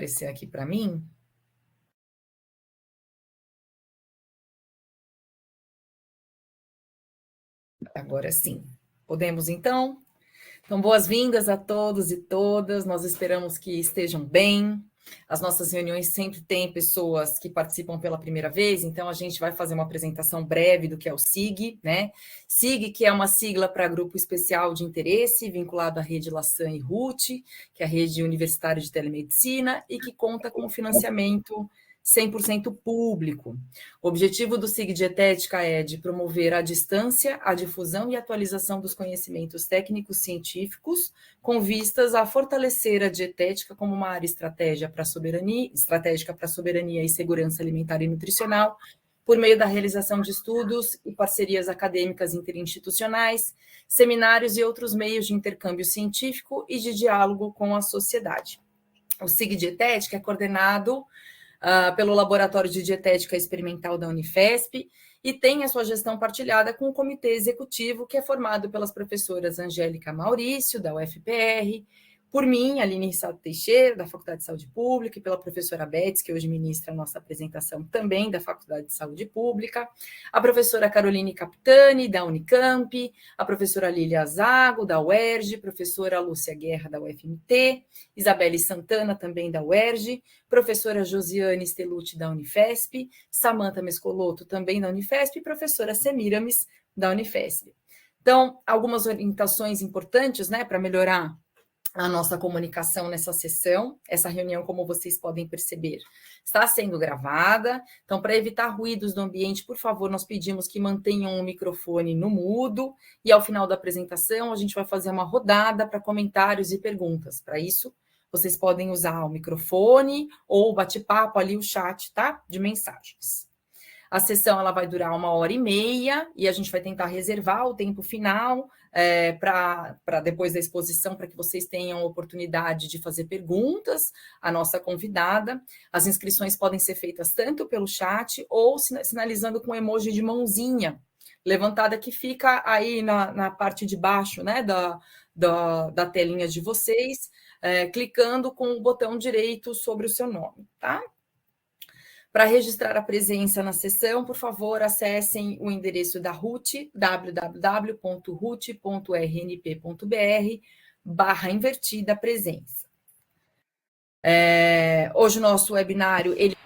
aparecer aqui para mim. Agora sim. Podemos, então? Então, boas-vindas a todos e todas. Nós esperamos que estejam bem. As nossas reuniões sempre têm pessoas que participam pela primeira vez, então a gente vai fazer uma apresentação breve do que é o SIG, né? SIG, que é uma sigla para Grupo Especial de Interesse, vinculado à rede Laçan e RUT, que é a rede universitária de telemedicina, e que conta com financiamento 100% público. O objetivo do SIG Dietética é de promover à distância a difusão e atualização dos conhecimentos técnicos científicos, com vistas a fortalecer a dietética como uma área estratégica para a soberania e segurança alimentar e nutricional, por meio da realização de estudos e parcerias acadêmicas interinstitucionais, seminários e outros meios de intercâmbio científico e de diálogo com a sociedade. O SIG Dietética é coordenado pelo Laboratório de Dietética Experimental da Unifesp e tem a sua gestão partilhada com o Comitê Executivo, que é formado pelas professoras Angélica Maurício, da UFPR, por mim, Aline Rissato Teixeira, da Faculdade de Saúde Pública, e pela professora Betts, que hoje ministra a nossa apresentação também da Faculdade de Saúde Pública, a professora Caroline Capitani, da Unicamp, a professora Lília Zago, da UERJ, professora Lúcia Guerra, da UFMT, Isabelle Santana, também da UERJ, professora Josiane Stellucci, da Unifesp, Samantha Mescolotto, também da Unifesp, e professora Semiramis, da Unifesp. Então, algumas orientações importantes, né, para melhorar a nossa comunicação nessa sessão. Essa reunião, como vocês podem perceber, está sendo gravada. Então, para evitar ruídos do ambiente, por favor, nós pedimos que mantenham o microfone no mudo. E ao final da apresentação, a gente vai fazer uma rodada para comentários e perguntas. Para isso, vocês podem usar o microfone ou o bate-papo ali, o chat, tá? De mensagens. A sessão ela vai durar 1h30 e a gente vai tentar reservar o tempo final para depois da exposição, para que vocês tenham oportunidade de fazer perguntas à nossa convidada. As inscrições podem ser feitas tanto pelo chat ou sinalizando com emoji de mãozinha levantada, que fica aí na parte de baixo, né, da telinha de vocês, clicando com o botão direito sobre o seu nome, tá? Para registrar a presença na sessão, por favor, acessem o endereço da RUT, www.rut.rnp.br/presença. Hoje o nosso webinário ele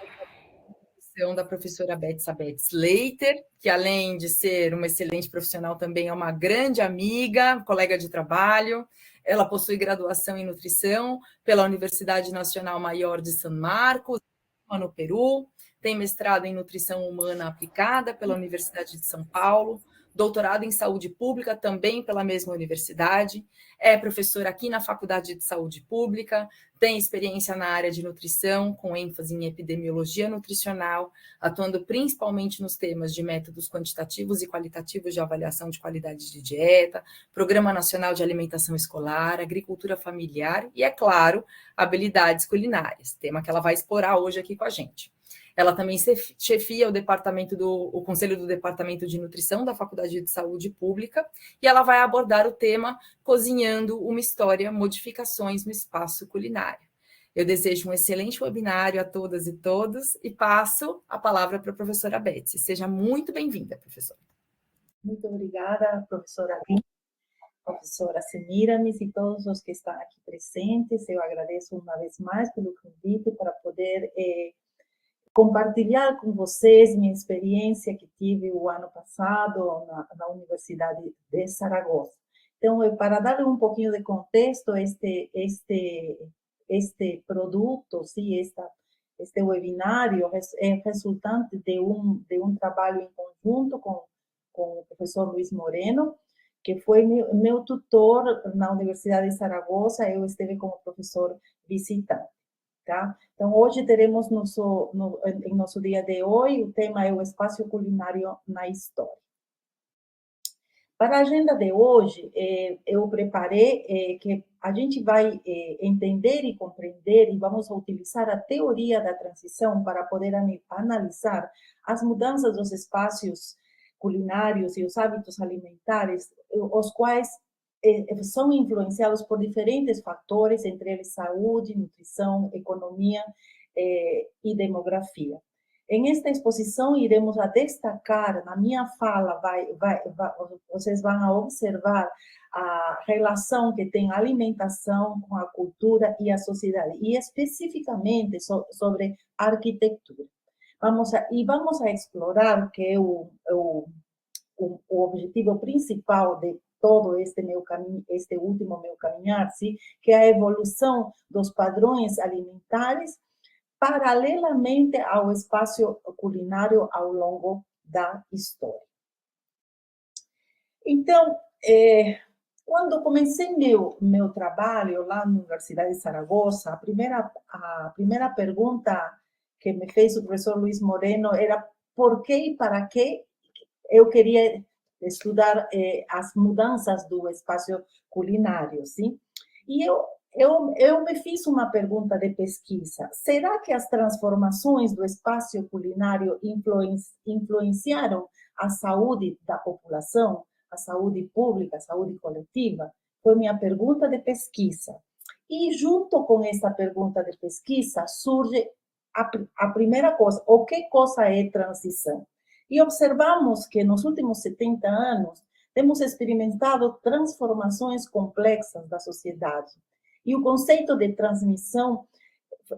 é da professora Betts Leiter, que além de ser uma excelente profissional, também é uma grande amiga, colega de trabalho. Ela possui graduação em nutrição pela Universidade Nacional Maior de San Marcos, no Peru, tem mestrado em nutrição humana aplicada pela Universidade de São Paulo, doutorado em saúde pública também pela mesma universidade, é professora aqui na Faculdade de Saúde Pública, tem experiência na área de nutrição, com ênfase em epidemiologia nutricional, atuando principalmente nos temas de métodos quantitativos e qualitativos de avaliação de qualidade de dieta, Programa Nacional de Alimentação Escolar, agricultura familiar e, é claro, habilidades culinárias, tema que ela vai explorar hoje aqui com a gente. Ela também chefia o Conselho do Departamento de Nutrição da Faculdade de Saúde Pública e ela vai abordar o tema Cozinhando uma História, Modificações no Espaço Culinário. Eu desejo um excelente webinário a todas e todos e passo a palavra para a professora Betts. Seja muito bem-vinda, professora. Muito obrigada, professora Aline, professora Semiramis e todos os que estão aqui presentes. Eu agradeço uma vez mais pelo convite para poder compartilhar com vocês minha experiência que tive o ano passado na Universidade de Saragoça. Então, para dar um pouquinho de contexto, este produto, sim, este webinário é resultante de um trabalho em conjunto com o professor Luiz Moreno, que foi meu tutor na Universidade de Saragoça. Eu estive como professor visitante. Tá? Então, hoje teremos em nosso dia de hoje, o tema é o espaço culinário na história. Para a agenda de hoje, eu preparei que a gente vai entender e compreender e vamos utilizar a teoria da transição para poder analisar as mudanças dos espaços culinários e os hábitos alimentares, os quais são influenciados por diferentes fatores, entre eles saúde, nutrição, economia e demografia. Em esta exposição, iremos a destacar, na minha fala, vocês vão observar a relação que tem a alimentação com a cultura e a sociedade, e especificamente sobre a arquitetura. Vamos a explorar, que é o objetivo principal de todo este último meu caminhar, sim? Que é a evolução dos padrões alimentares paralelamente ao espaço culinário ao longo da história. Então, quando comecei meu trabalho lá na Universidade de Saragossa, a primeira pergunta que me fez o professor Luiz Moreno era por que e para que eu queria estudar as mudanças do espaço culinário, sim? E eu me fiz uma pergunta de pesquisa. Será que as transformações do espaço culinário influenciaram a saúde da população, a saúde pública, a saúde coletiva? Foi minha pergunta de pesquisa. E junto com essa pergunta de pesquisa surge a primeira coisa: o que coisa é transição? E observamos que nos últimos 70 anos temos experimentado transformações complexas da sociedade. E o conceito de transmissão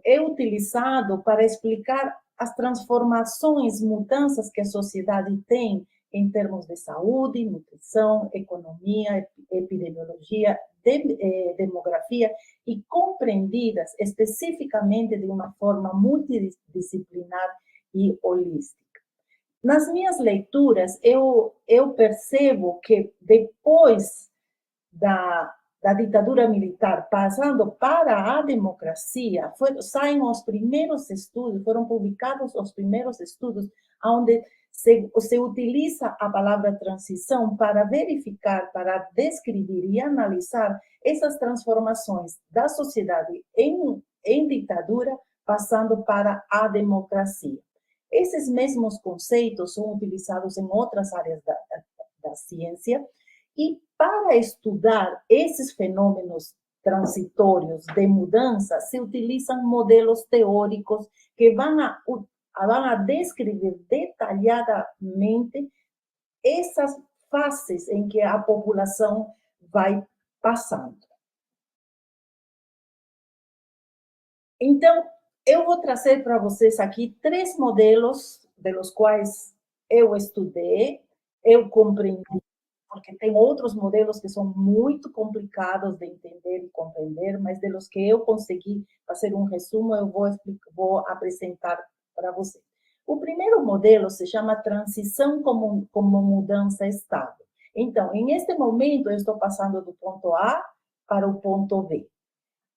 é utilizado para explicar as transformações, mudanças que a sociedade tem em termos de saúde, nutrição, economia, epidemiologia, demografia, e compreendidas especificamente de uma forma multidisciplinar e holística. Nas minhas leituras, eu percebo que depois da ditadura militar, passando para a democracia, saem os primeiros estudos, foram publicados os primeiros estudos, onde se utiliza a palavra transição para verificar, para descrever e analisar essas transformações da sociedade em ditadura, passando para a democracia. Esses mesmos conceitos são utilizados em outras áreas da ciência, e para estudar esses fenômenos transitórios de mudança, se utilizam modelos teóricos que vão a descrever detalhadamente essas fases em que a população vai passando. Então, eu vou trazer para vocês aqui 3 modelos dos quais eu estudei, eu compreendi, porque tem outros modelos que são muito complicados de entender e compreender, mas dos que eu consegui fazer um resumo, eu vou apresentar para vocês. O primeiro modelo se chama transição como mudança estável. Então, em este momento, eu estou passando do ponto A para o ponto B.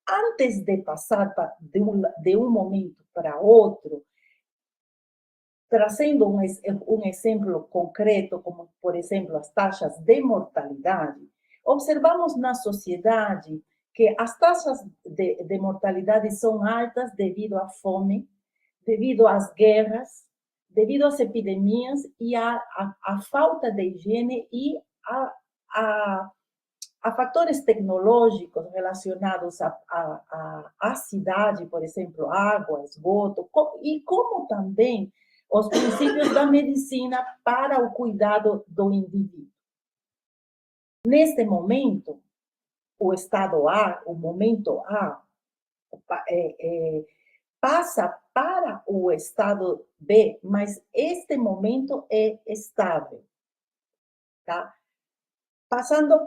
Antes de passar de um momento para outro, trazendo um exemplo concreto, como, por exemplo, as taxas de mortalidade, observamos na sociedade que as taxas de mortalidade são altas devido à fome, devido às guerras, devido às epidemias e à falta de higiene e a fatores tecnológicos relacionados à cidade, por exemplo, água, esgoto, e como também os princípios da medicina para o cuidado do indivíduo. Neste momento, o estado A, o momento A, passa para o estado B, mas este momento é estável, tá? Passando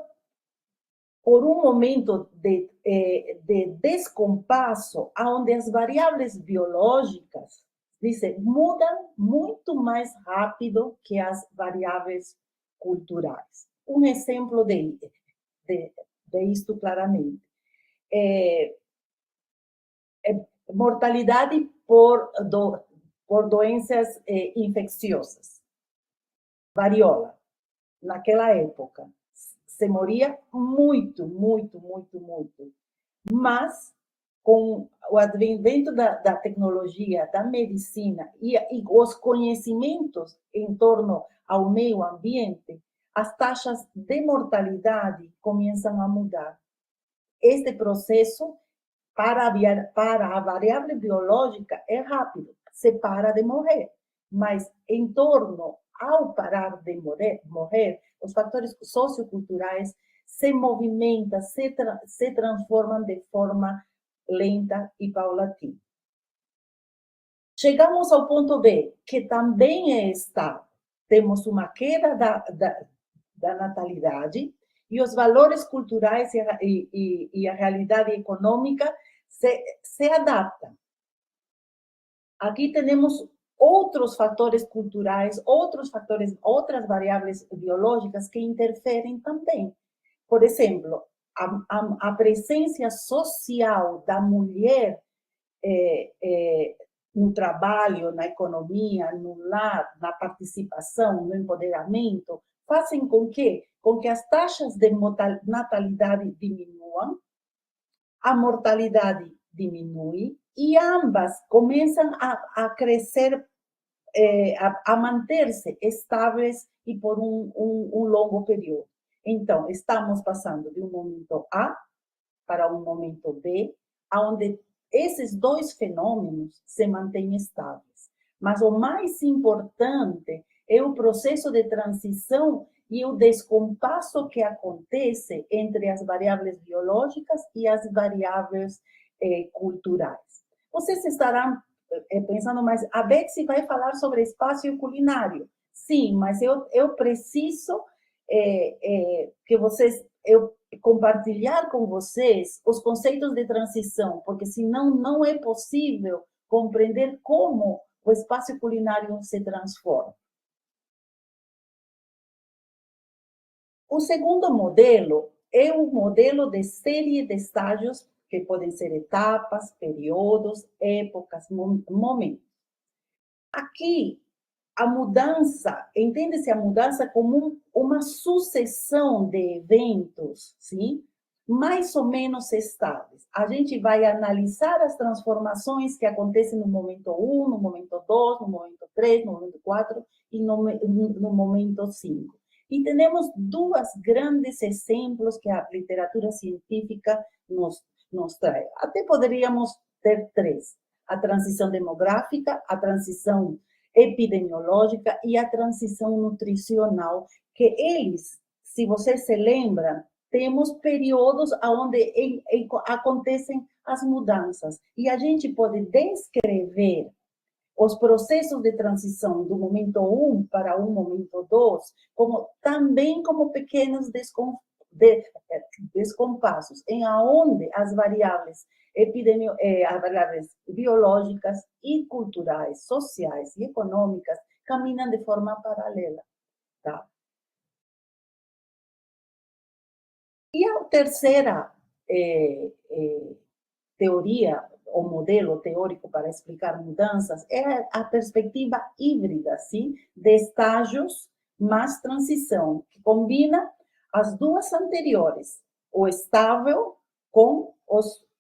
por um momento de descompasso, onde as variáveis biológicas mudam muito mais rápido que as variáveis culturais. Um exemplo de isto claramente. Mortalidade por doenças infecciosas. Variola, naquela época, se moria muito. Mas, com o advento da tecnologia, da medicina e os conhecimentos em torno ao meio ambiente, as taxas de mortalidade começam a mudar. Este processo, para a variável biológica, é rápido, se para de morrer. Mas, em torno ao parar de morrer, os fatores socioculturais se movimentam, se transformam de forma lenta e paulatina. Chegamos ao ponto B, que também é estável. Temos uma queda da natalidade e os valores culturais e a realidade econômica se adaptam. Aqui temos outros fatores culturais, outras variáveis biológicas que interferem também. Por exemplo, a presença social da mulher no trabalho, na economia, no lar, na participação, no empoderamento, fazem com que as taxas de natalidade diminuam, a mortalidade diminui e ambas começam a crescer, a manter-se estáveis e por um longo período. Então, estamos passando de um momento A para um momento B, onde esses dois fenômenos se mantêm estáveis. Mas o mais importante é o processo de transição e o descompasso que acontece entre as variáveis biológicas e as variáveis culturais. Vocês estarão pensando, mas a Betsy vai falar sobre espaço culinário. Sim, mas eu preciso que vocês... compartilhar com vocês os conceitos de transição, porque senão não é possível compreender como o espaço culinário se transforma. O segundo modelo é o modelo de série de estágios, que podem ser etapas, períodos, épocas, momentos. Aqui, a mudança, entende-se a mudança como uma sucessão de eventos, sim? Mais ou menos estáveis. A gente vai analisar as transformações que acontecem no momento 1, no momento 2, no momento 3, no momento 4 e no momento 5. E temos dois grandes exemplos que a literatura científica nos traz. Até poderíamos ter três: a transição demográfica, a transição epidemiológica e a transição nutricional, que eles, se vocês se lembram, temos períodos onde acontecem as mudanças. E a gente pode descrever os processos de transição do momento 1 para o momento 2 também como pequenos descompassos, em onde as variáveis as variáveis biológicas e culturais, sociais e econômicas caminham de forma paralela, tá? E a terceira teoria, ou modelo teórico para explicar mudanças, é a perspectiva híbrida, sim, de estágios mais transição, que combina as duas anteriores, o estável com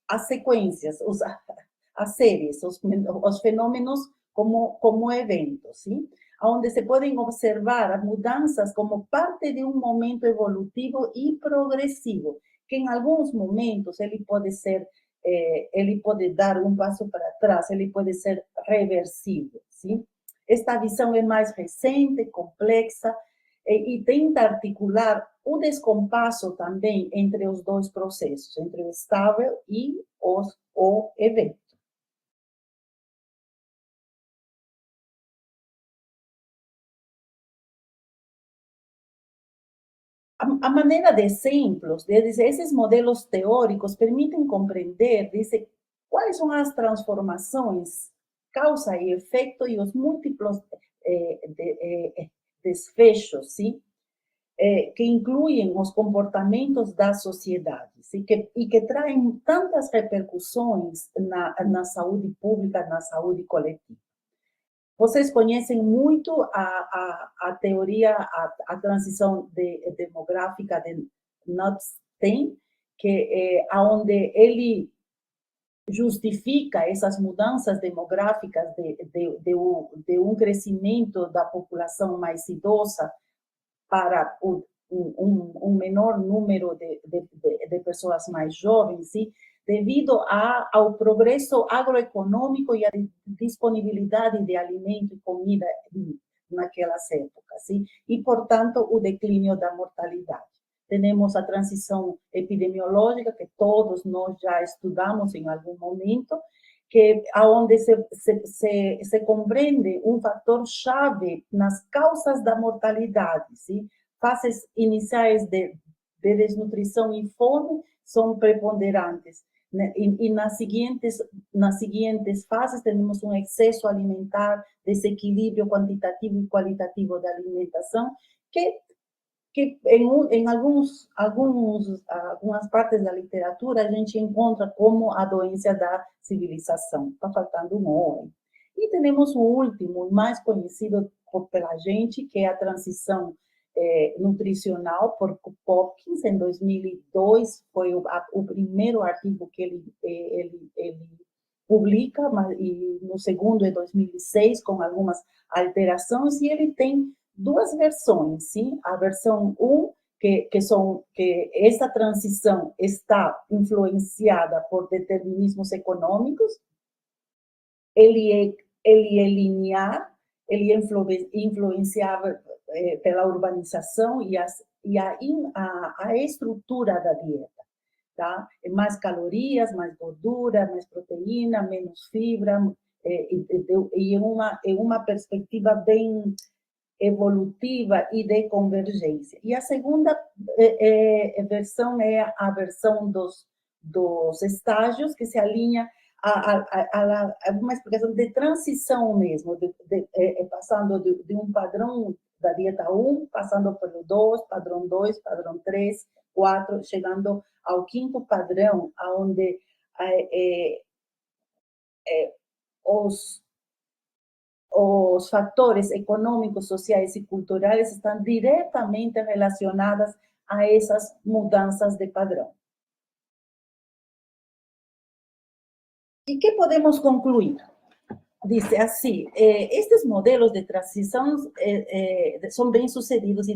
as sequências, as séries, os fenômenos como eventos, sim? Onde se podem observar as mudanças como parte de um momento evolutivo e progressivo, que em alguns momentos ele pode dar um passo para trás, ele pode ser reversível, sim? Esta visão é mais recente, complexa, e tenta articular o descompasso também entre os dois processos, entre o estável e o evento. A maneira de exemplos, esses modelos teóricos permitem compreender, quais são as transformações, causa e efeito e os múltiplos desfechos, sim? Que incluem os comportamentos da sociedade, sim? E que traem tantas repercussões na saúde pública, na saúde coletiva. Vocês conhecem muito a teoria, a transição demográfica de Knudsen, que é onde ele justifica essas mudanças demográficas de um crescimento da população mais idosa para um menor número de pessoas mais jovens, sim, devido ao progresso agroeconômico e à disponibilidade de alimento e comida naquelas épocas, sim, e, portanto, o declínio da mortalidade. Temos a transição epidemiológica, que todos nós já estudamos em algum momento, que aonde se compreende um fator chave nas causas da mortalidade, sim? Fases iniciais de desnutrição e fome são preponderantes, né? E nas seguintes fases temos um excesso alimentar, desequilíbrio quantitativo e qualitativo da alimentação, que em algumas partes da literatura a gente encontra como a doença da civilização. Está faltando um homem. E temos o último, mais conhecido pela gente, que é a transição nutricional por Hopkins, em 2002, foi o primeiro artigo que ele publica, e no segundo, em 2006, com algumas alterações, e ele tem duas versões, sim? A versão 1, que essa transição está influenciada por determinismos econômicos, ele é linear, ele é influenciado pela urbanização e a estrutura da dieta, tá? Mais calorias, mais gordura, mais proteína, menos fibra, e uma perspectiva bem evolutiva e de convergência. E a segunda versão é a versão dos estágios, que se alinha a uma explicação de transição mesmo, passando de um padrão da dieta 1, passando pelo 2, padrão 2, padrão 3, 4, chegando ao quinto padrão, onde os fatores econômicos, sociais e culturais estão diretamente relacionados a essas mudanças de padrão. E que podemos concluir? Diz assim, estes modelos de transição são bem-sucedidos e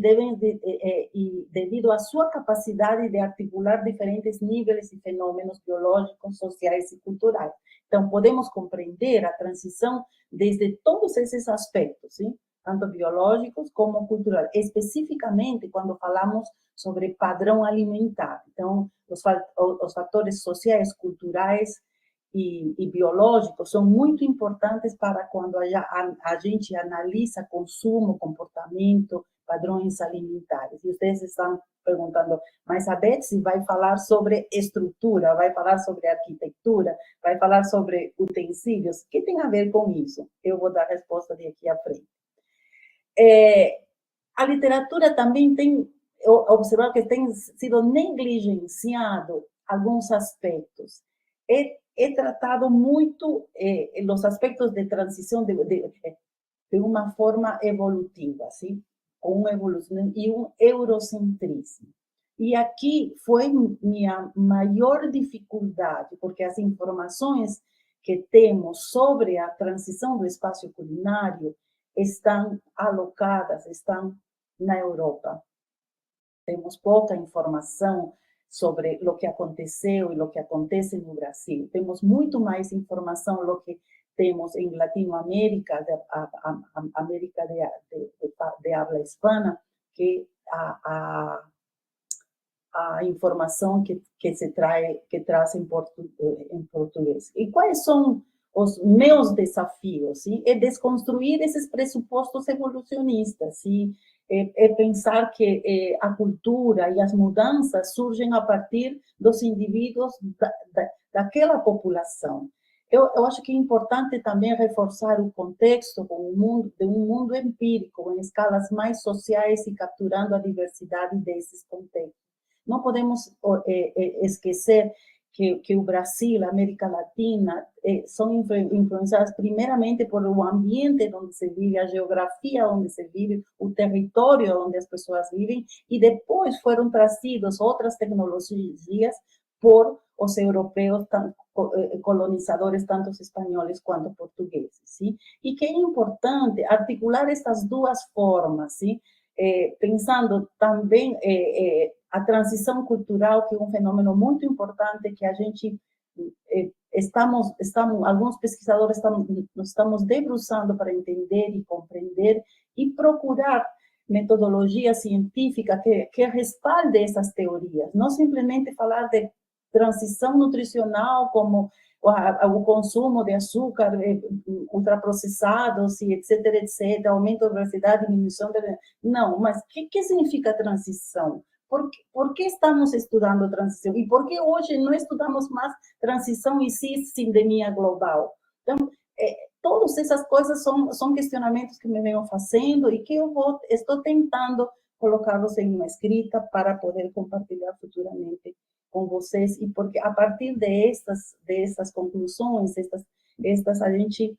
devido à sua capacidade de articular diferentes níveis e fenômenos biológicos, sociais e culturais. Então, podemos compreender a transição desde todos esses aspectos, sim? Tanto biológicos como culturais, especificamente quando falamos sobre padrão alimentar. Então, os fatores sociais, culturais e biológicos são muito importantes para quando a gente analisa consumo, comportamento, padrões alimentares. E vocês estão perguntando, mas a Betsy vai falar sobre estrutura, vai falar sobre arquitetura, vai falar sobre utensílios. O que tem a ver com isso? Eu vou dar a resposta de aqui à frente. A literatura também tem observado que tem sido negligenciado alguns aspectos. É tratado muito os aspectos de transição de uma forma evolutiva, assim, com uma evolução e um eurocentrismo. E aqui foi minha maior dificuldade, porque as informações que temos sobre a transição do espaço culinário estão alocadas, estão na Europa. Temos pouca informação sobre o que aconteceu e o que acontece no Brasil. Temos muito mais informação do que temos em Latinoamérica, América de habla hispana, que a informação que traz em português. E quais são os meus desafios? Sim? É desconstruir esses pressupostos evolucionistas, sim? Pensar que a cultura e as mudanças surgem a partir dos indivíduos daquela população. Eu acho que é importante também reforçar o contexto de um mundo empírico, em escalas mais sociais e capturando a diversidade desses contextos. Não podemos esquecer que o Brasil, a América Latina, são influenciadas primeiramente por o ambiente onde se vive, a geografia onde se vive, o território onde as pessoas vivem, e depois foram trazidas outras tecnologias por os europeus, colonizadores, tanto os espanhóis quanto portugueses, sim? E que é importante articular estas duas formas, sim? pensando também a transição cultural, que é um fenômeno muito importante que a gente alguns pesquisadores estamos debruçando para entender e compreender e procurar metodologia científica que respalde essas teorias, não simplesmente falar de transição nutricional como o consumo de açúcar ultraprocessados, etc., aumento da obesidade, diminuição da... Não, mas o que significa transição? Por que estamos estudando transição? E por que hoje não estudamos mais transição e cisdemia global? Então, todas essas coisas são questionamentos que me venho fazendo e que estou tentando colocá-los em uma escrita para poder compartilhar futuramente com vocês, e porque a partir dessas conclusões, a gente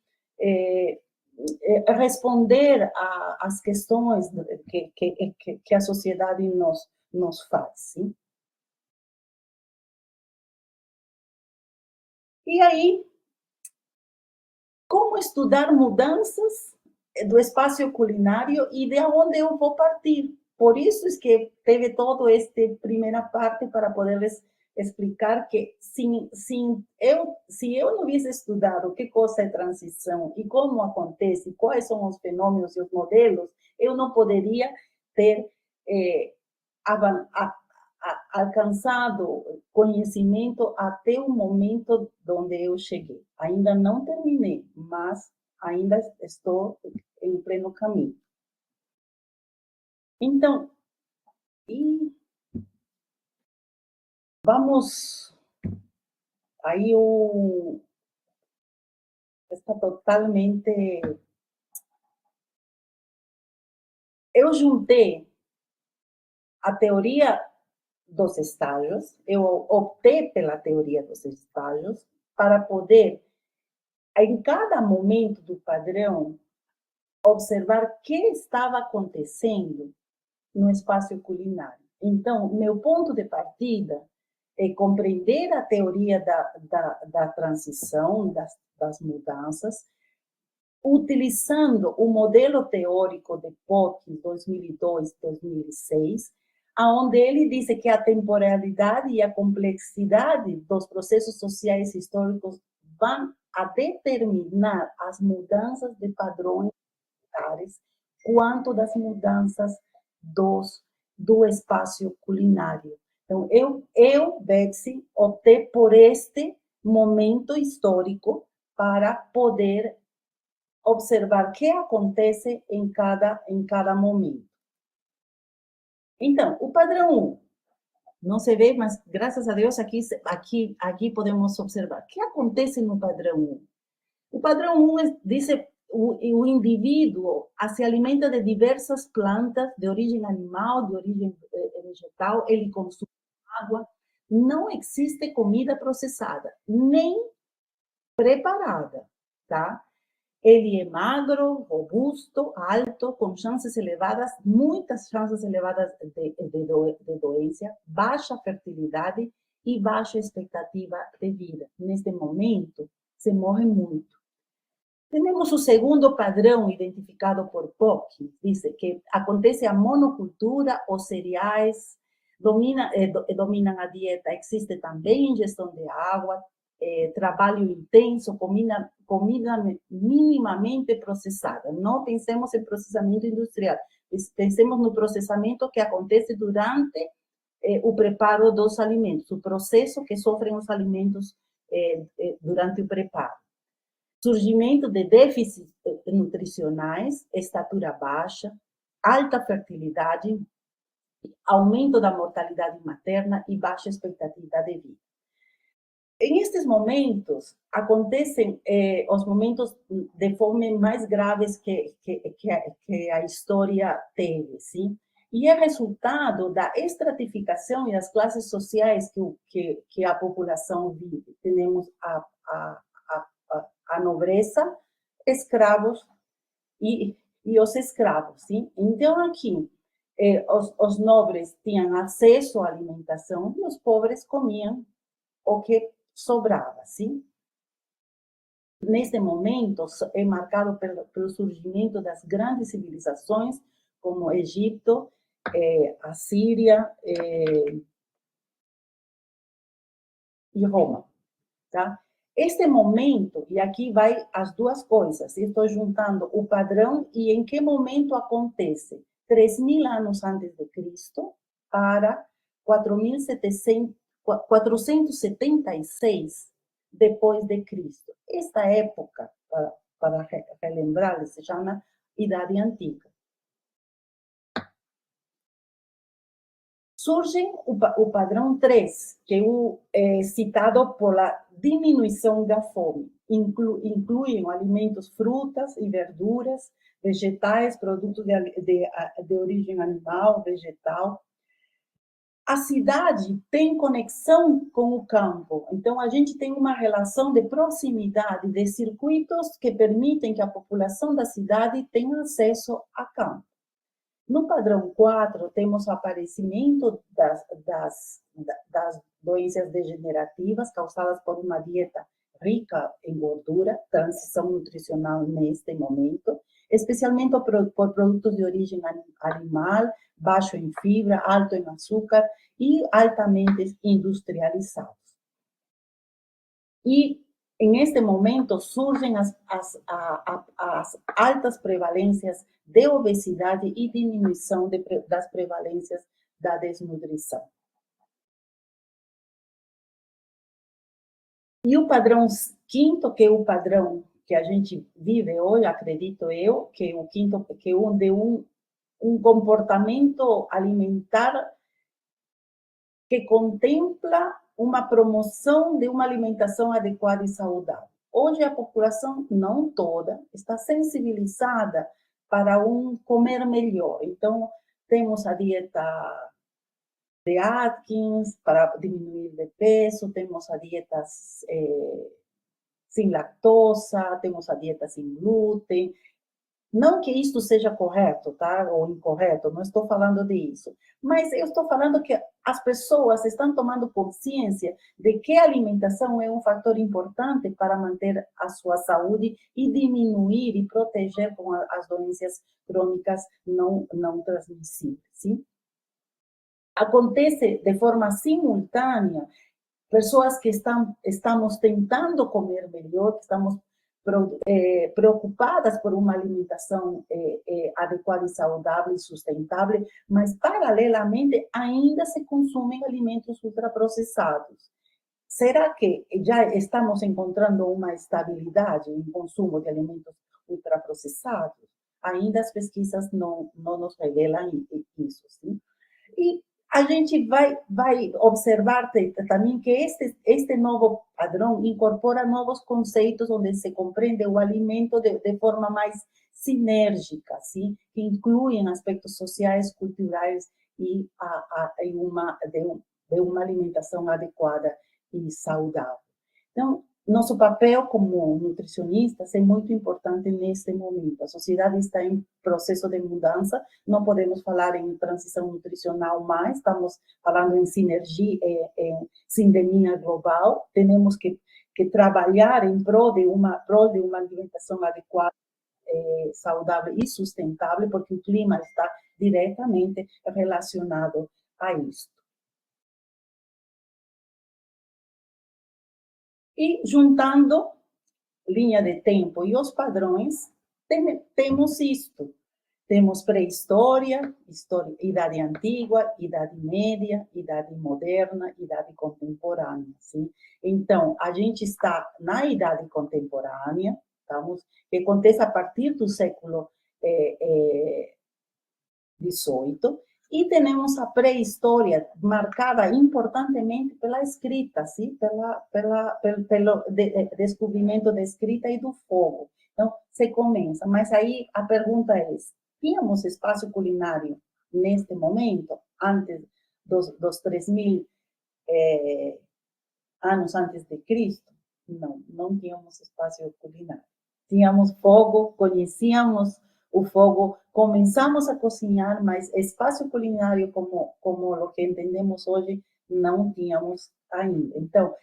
responder às questões que a sociedade nos faz. Sim? E aí, como estudar mudanças do espaço culinário e de onde eu vou partir? Por isso é que teve toda esta primeira parte para poderles explicar que se eu não hubiese estudado o que coisa é transição e como acontece, quais são os fenômenos e os modelos, eu não poderia ter alcançado conhecimento até o momento onde eu cheguei. Ainda não terminei, mas ainda estou em pleno caminho. Então, vamos... Aí está totalmente... Eu juntei a teoria dos estágios, eu optei pela teoria dos estágios para poder, em cada momento do padrão, observar o que estava acontecendo no espaço culinário. Então, meu ponto de partida é compreender a teoria da transição, das mudanças, utilizando o modelo teórico de POC 2002-2006, onde ele diz que a temporalidade e a complexidade dos processos sociais e históricos vão a determinar as mudanças de padrões quanto das mudanças do espaço culinário. Então, Betsy, optei por este momento histórico para poder observar o que acontece em cada momento. Então, o padrão 1, não se vê, mas graças a Deus aqui podemos observar. O que acontece no padrão 1? O padrão 1 diz o indivíduo se alimenta de diversas plantas de origem animal, de origem vegetal, ele consome água, não existe comida processada, nem preparada, tá? Ele é magro, robusto, alto, com chances elevadas, muitas chances elevadas de doença, baixa fertilidade e baixa expectativa de vida. Neste momento, se morre muito. Temos o segundo padrão identificado por POC, diz que acontece a monocultura, os cereais dominam a dieta, existe também ingestão de água, trabalho intenso, comida minimamente processada. Não pensemos em processamento industrial, pensemos no processamento que acontece durante o preparo dos alimentos, o processo que sofrem os alimentos durante o preparo. Surgimento de déficits nutricionais, estatura baixa, alta fertilidade, aumento da mortalidade materna e baixa expectativa de vida. Em estes momentos, acontecem os momentos de fome mais graves que a história teve, sim? E é resultado da estratificação e das classes sociais que a população vive. Temos a nobreza, escravos e os escravos, sim? Então, aqui, os nobres tinham acesso à alimentação e os pobres comiam o que sobrava, sim? Neste momento, é marcado pelo surgimento das grandes civilizações, como Egipto, a Síria e Roma, tá? Este momento, e aqui vai as duas coisas, estou juntando o padrão e em que momento acontece. 3.000 anos antes de Cristo para 476 depois de Cristo. Esta época, para relembrar, se chama Idade Antiga. Surge o padrão 3, que é citado pela diminuição da fome. Incluem alimentos, frutas e verduras, vegetais, produtos de origem animal, vegetal. A cidade tem conexão com o campo, então a gente tem uma relação de proximidade, de circuitos que permitem que a população da cidade tenha acesso a campo. No padrão 4, temos o aparecimento das doenças degenerativas causadas por uma dieta rica em gordura, transição nutricional neste momento, especialmente por produtos de origem animal, baixo em fibra, alto em açúcar e altamente industrializados. E, em este momento, surgem as altas prevalências de obesidade e diminuição das prevalências da desnutrição. E o padrão quinto, que é o padrão que a gente vive hoje, acredito eu, que é o quinto, que é um comportamento alimentar que contempla uma promoção de uma alimentação adequada e saudável. Hoje a população, não toda, está sensibilizada para comer melhor. Então, temos a dieta de Atkins para diminuir de peso, temos a dieta sem lactosa, temos a dieta sem glúten. Não que isto seja correto, tá? Ou incorreto, não estou falando disso. Mas eu estou falando que as pessoas estão tomando consciência de que a alimentação é um fator importante para manter a sua saúde e diminuir e proteger com as doenças crônicas não transmissíveis, sim? Acontece de forma simultânea, pessoas que estamos tentando comer melhor, que estamos preocupadas por uma alimentação adequada e saudável e sustentável, mas, paralelamente, ainda se consumem alimentos ultraprocessados. Será que já estamos encontrando uma estabilidade no consumo de alimentos ultraprocessados? Ainda as pesquisas não nos revelam isso, sim? E a gente vai observar também que este novo padrão incorpora novos conceitos onde se compreende o alimento de forma mais sinérgica, sim? Que incluem aspectos sociais, culturais e de uma alimentação adequada e saudável. Então, nosso papel como nutricionistas é muito importante neste momento. A sociedade está em processo de mudança, não podemos falar em transição nutricional mais, estamos falando em sinergia, em sindemia global. Temos que trabalhar em prol de uma alimentação adequada, saudável e sustentável, porque o clima está diretamente relacionado a isso. E juntando linha de tempo e os padrões, temos isto. Temos pré-história, idade antiga, idade média, idade moderna, idade contemporânea. Sim? Então, a gente está na idade contemporânea, que acontece a partir do século XVIII, e temos a pré-história marcada importantemente pela escrita, sim? Pelo descobrimento da escrita e do fogo. Então, se começa. Mas aí a pergunta é, tínhamos espaço culinário neste momento, antes dos 3.000 anos antes de Cristo? Não tínhamos espaço culinário. Tínhamos fogo, conhecíamos o fogo, começamos a cozinhar, mas espaço culinário como o que entendemos hoje, não tínhamos ainda. Então,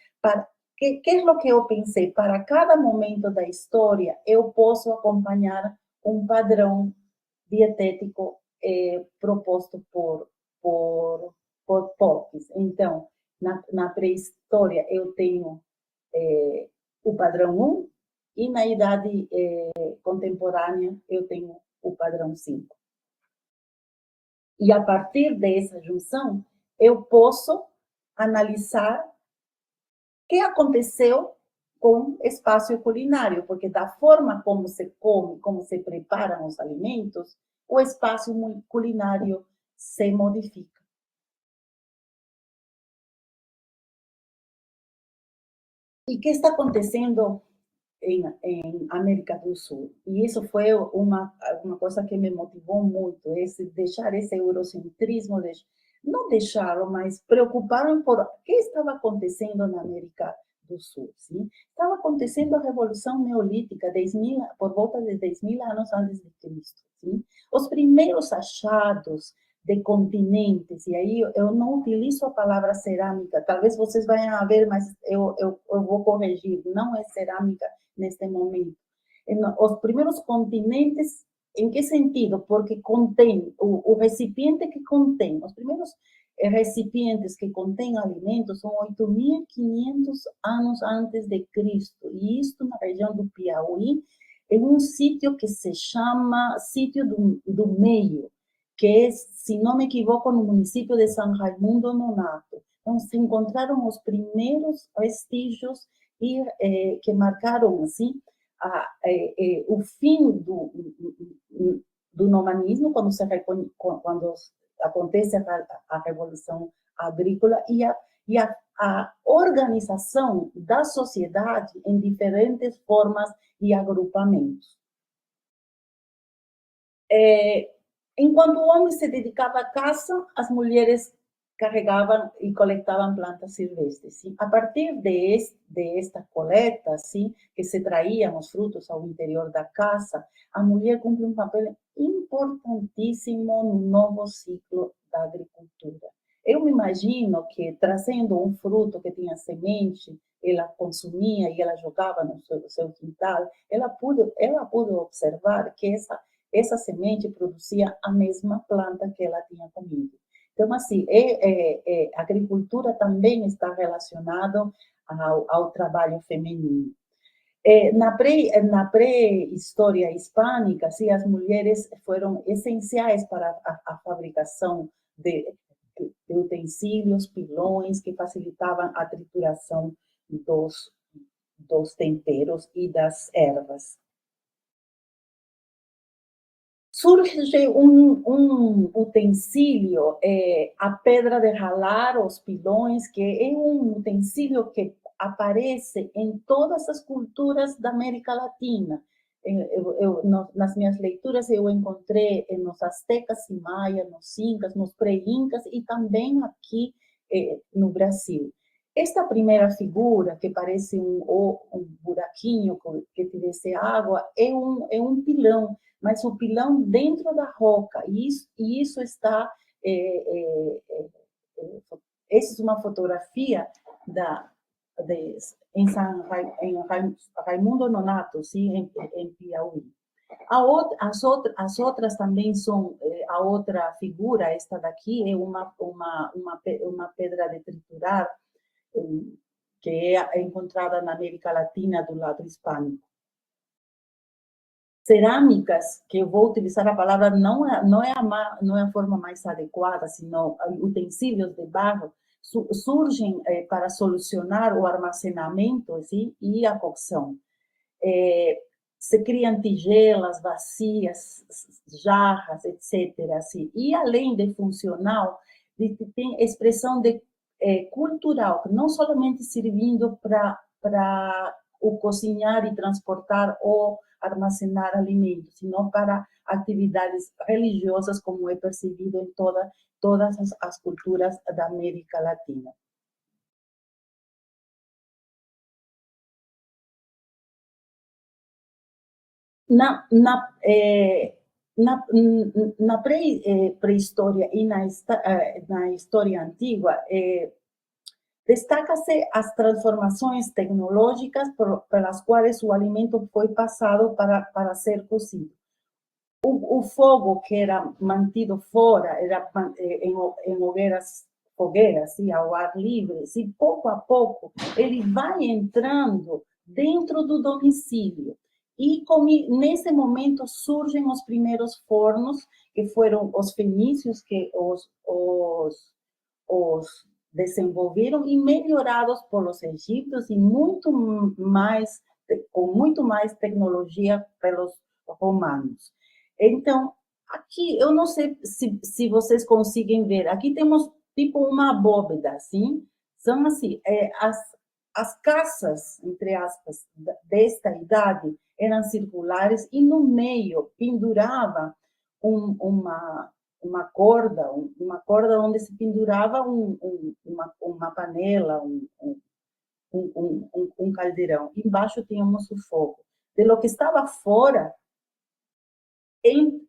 que é o que eu pensei? Para cada momento da história, eu posso acompanhar um padrão dietético proposto por Popes. Então, na pré-história, eu tenho o padrão 1, e na idade contemporânea, eu tenho o padrão 5. E a partir dessa junção, eu posso analisar o que aconteceu com o espaço culinário, porque da forma como se come, como se preparam os alimentos, o espaço culinário se modifica. E o que está acontecendo em América do Sul? E isso foi uma coisa que me motivou muito, deixar esse eurocentrismo, não deixaram, mas preocuparam por o que estava acontecendo na América do Sul. Sim? Estava acontecendo a Revolução Neolítica, por volta de 10.000 anos antes de Cristo. Sim? Os primeiros achados de continentes, e aí eu não utilizo a palavra cerâmica, talvez vocês venham a ver, mas eu vou corrigir, não é cerâmica neste momento. Os primeiros continentes, em que sentido? Porque contém, o recipiente que contém, os primeiros recipientes que contêm alimentos são 8.500 anos antes de Cristo, e isto na região do Piauí, em um sítio que se chama Sítio do Meio, que é, se não me equivoco, no município de São Raimundo Nonato. Então, se encontraram os primeiros vestígios que marcaram, assim, o fim do nomadismo, quando acontece a Revolução Agrícola, e a organização da sociedade em diferentes formas e agrupamentos. Enquanto o homem se dedicava à caça, as mulheres carregavam e coletavam plantas silvestres. Sim? A partir desta coleta, sim, que se traíam os frutos ao interior da casa, a mulher cumpre um papel importantíssimo no novo ciclo da agricultura. Eu me imagino que, trazendo um fruto que tinha semente, ela consumia e ela jogava no seu quintal, ela pôde observar que essa semente produzia a mesma planta que ela tinha comido. Então, assim, a agricultura também está relacionada ao trabalho feminino. Na pré-história hispânica, assim, as mulheres foram essenciais para a fabricação de utensílios, pilões, que facilitavam a trituração dos temperos e das ervas. Surge um utensílio, a pedra de ralar, os pilões, que é um utensílio que aparece em todas as culturas da América Latina. Nas minhas leituras, eu encontrei nos astecas e maias, nos incas, nos pré-incas e também aqui no Brasil. Esta primeira figura, que parece um buraquinho que tivesse água, é um pilão, mas o pilão dentro da roca, e isso está... essa é uma fotografia em Raimundo Nonato, sim, em Piauí. As outras também são, a outra figura, esta daqui, é uma pedra de triturar, que é encontrada na América Latina do lado hispânico. Cerâmicas, que eu vou utilizar a palavra, não é a forma mais adequada, senão utensílios de barro, surgem para solucionar o armazenamento, assim, e a cocção. Se criam tigelas, bacias, jarras, etc. Assim. E, além de funcional, tem expressão cultural, não somente servindo para o cozinhar e transportar ou armazenar alimentos, sino para atividades religiosas, como é percebido em todas as culturas da América Latina. Na pré-história e na história antiga, destaca-se as transformações tecnológicas pelas quais o alimento foi passado para ser cozido. o fogo que era mantido fora, era em fogueiras, assim, ao ar livre, assim, pouco a pouco, ele vai entrando dentro do domicílio. E nesse momento surgem os primeiros fornos, que foram os fenícios que os desenvolveram e melhorados pelos egípcios e com muito mais tecnologia pelos romanos. Então, aqui, eu não sei se vocês conseguem ver, aqui temos tipo uma abóbada, assim, são assim, as casas, entre aspas, desta idade eram circulares e no meio pendurava uma corda onde se pendurava uma panela, um caldeirão. Embaixo tínhamos o fogo. De lo que estava fora,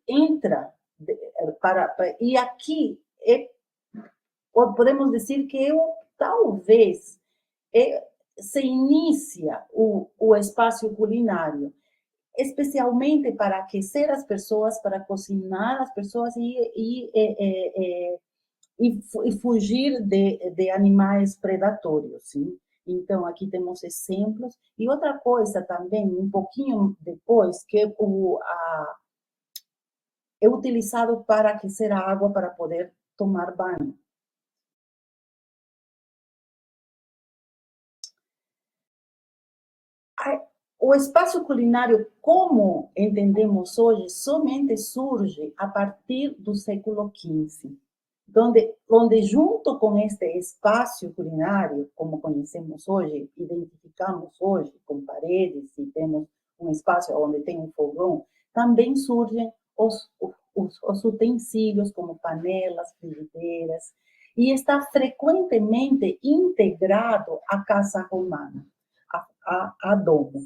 entra e aqui podemos dizer que talvez se inicia o espaço culinário, especialmente para aquecer as pessoas, para cozinhar as pessoas e fugir de animais predatórios, sim? Então, aqui temos exemplos. E outra coisa também, um pouquinho depois, que é utilizado para aquecer a água para poder tomar banho. O espaço culinário, como entendemos hoje, somente surge a partir do século XV, onde junto com este espaço culinário, como conhecemos hoje, identificamos hoje com paredes e temos um espaço onde tem um fogão, também surgem os utensílios como panelas, frigideiras, e está frequentemente integrado à casa romana, a domo.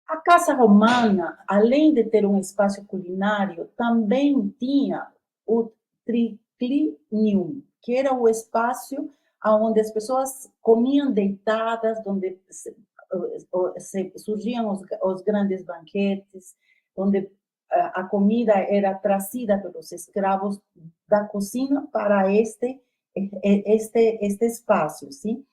A casa romana, além de ter um espaço culinário, também tinha o triclinium, que era o espaço onde as pessoas comiam deitadas, onde surgiam os grandes banquetes, onde a comida era trazida pelos escravos da cozinha para este espaço, sim?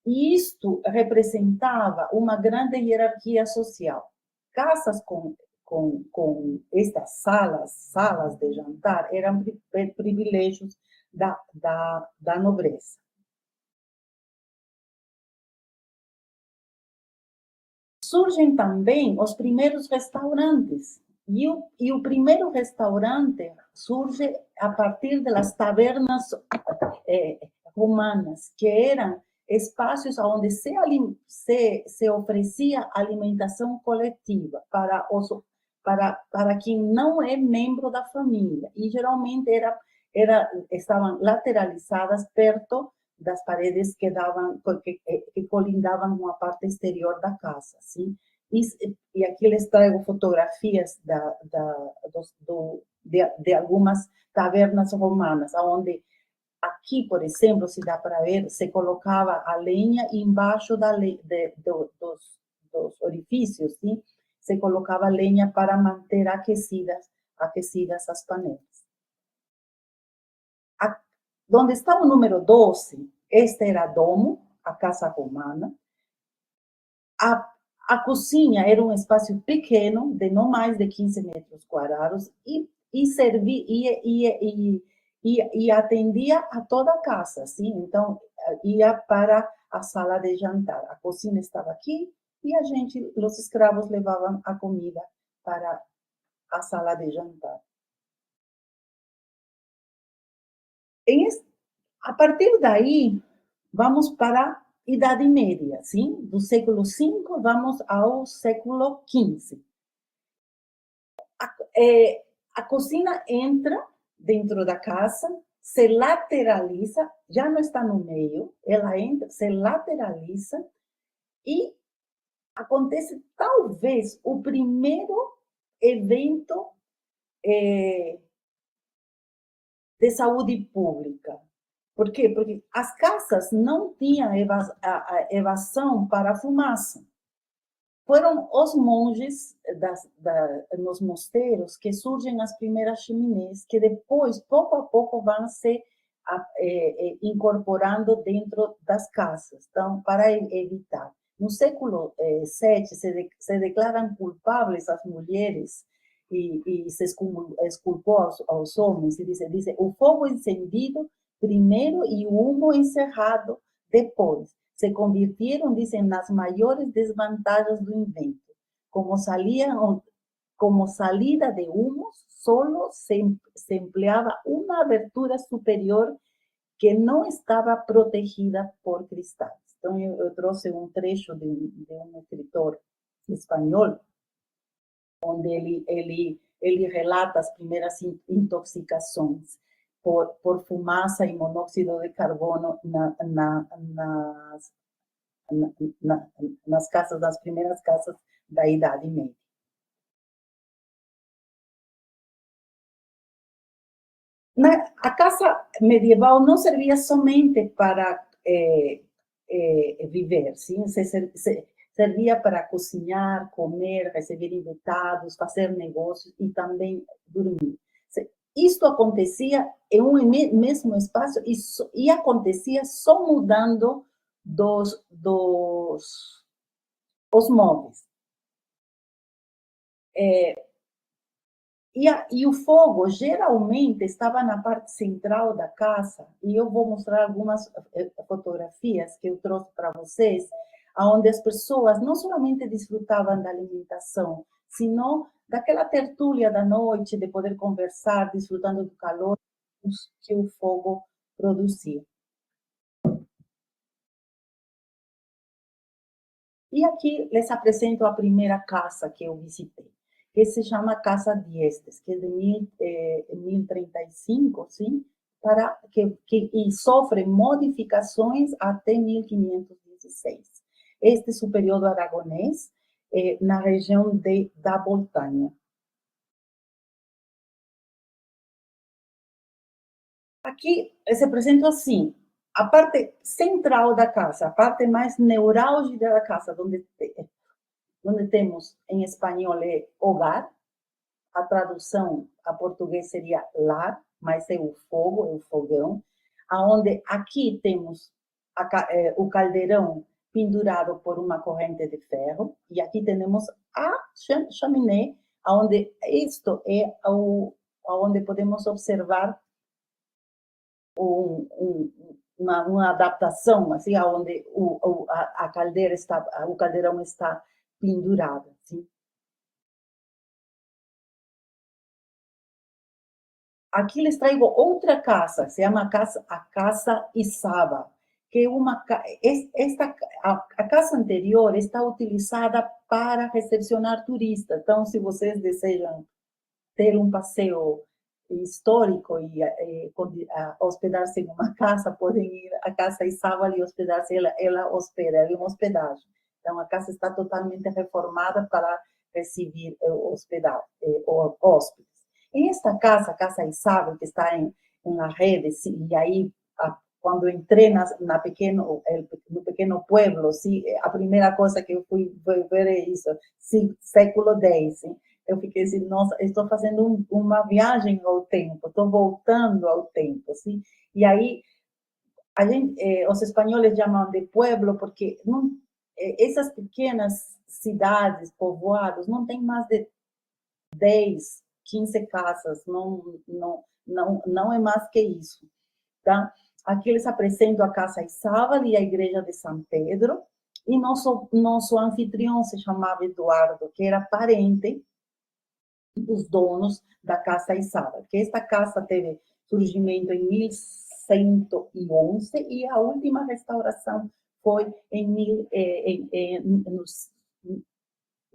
E isto representava uma grande hierarquia social. Casas com estas salas de jantar, eram privilégios da nobreza. Surgem também os primeiros restaurantes. E o primeiro restaurante surge a partir das tabernas romanas, que eram espaços onde se oferecia alimentação coletiva para quem não é membro da família. E geralmente estavam lateralizadas perto das paredes que colindavam com a parte exterior da casa, sim? E aqui les trago fotografias de algumas tavernas romanas, onde aqui, por exemplo, se dá para ver, se colocava a lenha embaixo dos orifícios, sim? Se colocava lenha para manter aquecidas as panelas. Onde está o número 12, este era domo, a casa romana. A cozinha era um espaço pequeno, de não mais de 15 metros quadrados, e atendia a toda a casa, sim? Então, ia para a sala de jantar. A cozinha estava aqui e os escravos levavam a comida para a sala de jantar. A partir daí, vamos para a Idade Média, sim? Do século V, vamos ao século XV. A cozinha entra dentro da casa, se lateraliza, já não está no meio, ela entra, se lateraliza e acontece talvez o primeiro evento de saúde pública. Por quê? Porque as casas não tinham evasão para a fumaça. foram os monges nos mosteiros que surgem as primeiras chaminés, que depois, pouco a pouco, vão se incorporando dentro das casas. Então, para evitar. No século VII, se declaram culpables as mulheres e se exculpou aos homens, e diz o fogo encendido primeiro e o humo encerrado depois. Se convirtieron, dicen, nas maiores desvantagens do invento. Como salida de humos, solo se empleaba una abertura superior que não estava protegida por cristais. Então, eu trouxe um trecho de um escritor espanhol, onde ele relata as primeiras intoxicações por fumaça e monóxido de carbono nas casas, das primeiras casas da Idade Média. A casa medieval não servia somente para viver, sim? Servia para cozinhar, comer, receber invitados, fazer negócios e também dormir. Isto acontecia em um mesmo espaço e acontecia só mudando os móveis. E o fogo geralmente estava na parte central da casa, e eu vou mostrar algumas fotografias que eu trouxe para vocês, onde as pessoas não somente desfrutavam da alimentação, sino daquela tertúlia da noite, de poder conversar, desfrutando do calor que o fogo produzia. E aqui les apresento a primeira casa que eu visitei, que se chama Casa Diestes, que é de 1035, sim, e sofre modificações até 1516. Este é o período aragonês, na região da Boltanha. Aqui se apresenta assim, a parte central da casa, a parte mais neurálgica da casa, onde temos em espanhol é hogar, a tradução a português seria lar, mas é o fogo, é o fogão, aonde aqui temos o caldeirão pendurado por uma corrente de ferro, e aqui temos a chaminé, onde isto é onde podemos observar uma adaptação, assim, onde a caldeira está, o caldeirão está pendurado, assim. Aqui les traigo outra casa, se chama a Casa Isaba, que é a casa anterior está utilizada para recepcionar turistas. Então, se vocês desejam ter um passeio histórico e hospedar-se em uma casa, podem ir à Casa Isaba e hospedar-se. Ela hospeda, é uma hospedagem. Então, a casa está totalmente reformada para receber hóspedes. Em esta casa, a Casa Isaba, que está na rede, e aí, quando entrei no pequeno pueblo, a primeira coisa que eu fui ver é isso, século X. Eu fiquei assim, nossa, estou fazendo uma viagem ao tempo, estou voltando ao tempo, sim? E aí, os espanhóis chamam de pueblo porque essas pequenas cidades, povoados, não tem mais de 10, 15 casas, não é mais que isso, tá? Aqui eles apresentam a Casa Isaba e a Igreja de São Pedro, e nosso anfitrião se chamava Eduardo, que era parente dos donos da Casa Isaba, que esta casa teve surgimento em 1111 e a última restauração foi em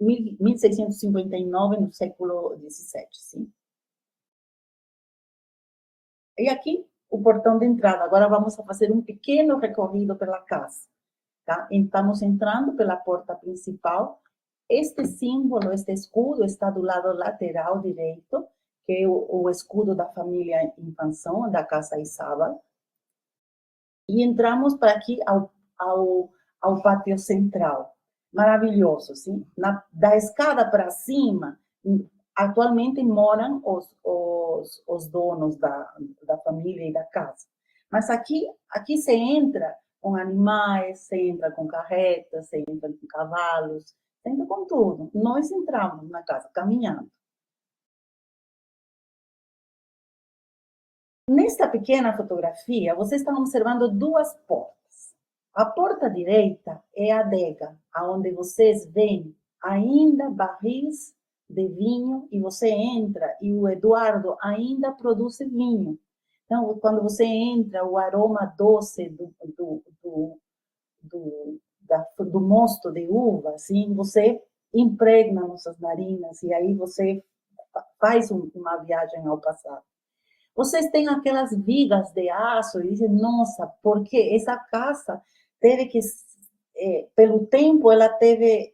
1659, no século XVII, sim. E aqui, o portão de entrada. Agora vamos fazer um pequeno recorrido pela casa, tá? Estamos entrando pela porta principal. Este símbolo, este escudo, está do lado lateral direito, que é o escudo da família Infanzón, da Casa Isaba. E entramos para aqui ao pátio central. maravilhoso, sim? Da escada para cima, atualmente moram os donos da família e da casa. Mas aqui você entra com animais, você entra com carretas, você entra com cavalos, você entra com tudo. Nós entramos na casa caminhando. Nesta pequena fotografia, vocês estão observando duas portas. A porta direita é a adega, onde vocês veem ainda barris de vinho e você entra e o Eduardo ainda produz vinho. Então, quando você entra, o aroma doce do mosto de uva, assim, você impregna nossas narinas e aí você faz uma viagem ao passado. Vocês têm aquelas vigas de aço e dizem, nossa, porque essa casa teve que, pelo tempo, ela teve,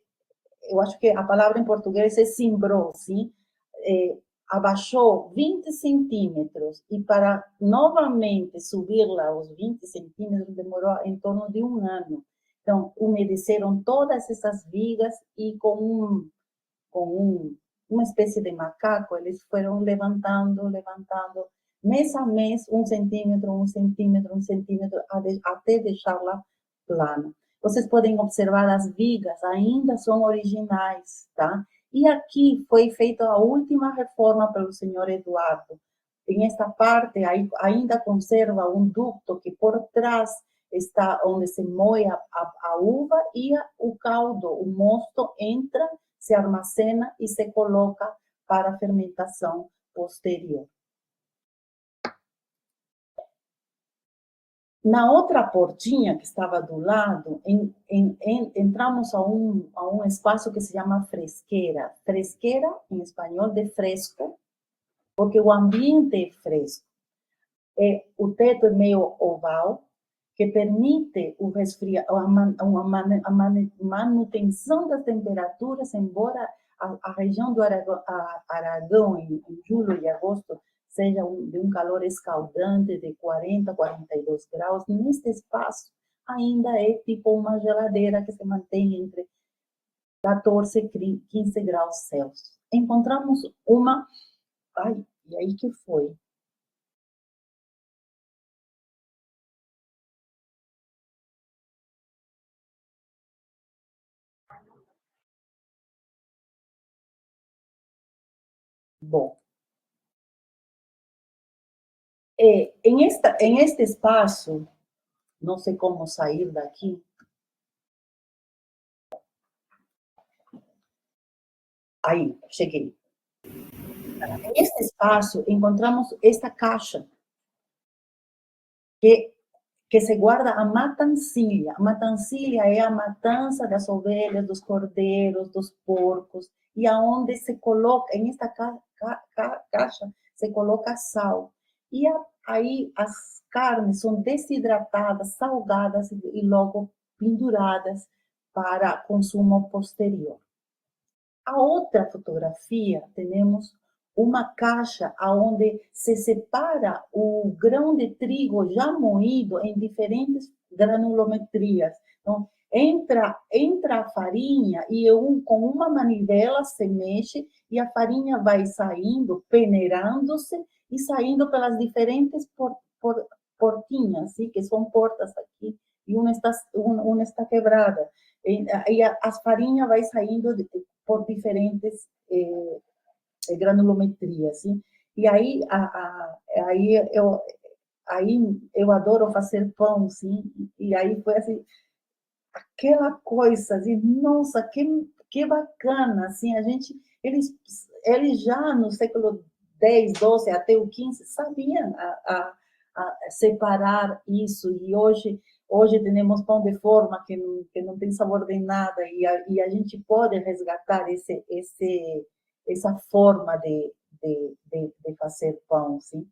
eu acho que a palavra em português é cimbrou, sim? Abaixou 20 centímetros e para novamente subir lá os 20 centímetros demorou em torno de um ano. Então, umedeceram todas essas vigas e uma espécie de macaco, eles foram levantando, mês a mês, um centímetro, até deixá-la plana. Vocês podem observar as vigas, ainda são originais, tá? E aqui foi feita a última reforma pelo senhor Eduardo. Em esta parte, ainda conserva um ducto que por trás está onde se moe a uva e o caldo, o mosto, entra, se armazena e se coloca para a fermentação posterior. Na outra portinha que estava do lado, entramos a um espaço que se chama fresqueira. Fresqueira, em espanhol, de fresco, porque o ambiente é fresco. O teto é meio oval, que permite a manutenção das temperaturas, embora a região do Aragão, em julho e agosto, seja de um calor escaldante de 40, 42 graus, neste espaço ainda é tipo uma geladeira que se mantém entre 14 e 15 graus Celsius. Encontramos uma... Ai, e aí que foi? Bom, em este espaço, não sei como sair daqui. Aí, cheguei. Neste espaço, encontramos esta caixa que se guarda a matancilha. A matancilha é a matança das ovelhas, dos cordeiros, dos porcos, e aonde se coloca, em esta caixa, se coloca sal. E aí as carnes são desidratadas, salgadas e logo penduradas para consumo posterior. A outra fotografia, temos uma caixa onde se separa o grão de trigo já moído em diferentes granulometrias. Então, entra a farinha e com uma manivela se mexe e a farinha vai saindo, peneirando-se e saindo pelas diferentes portinhas, sim? Que são portas aqui, e uma está quebrada. E a farinha vai saindo por diferentes granulometrias, sim? E aí, eu adoro fazer pão, sim? E aí foi assim, aquela coisa, assim, nossa, que bacana, assim, eles já no século X, XII, até o XV, sabiam a separar isso, e hoje temos pão de forma que não tem sabor de nada, e a gente pode resgatar essa forma de fazer pão, sim?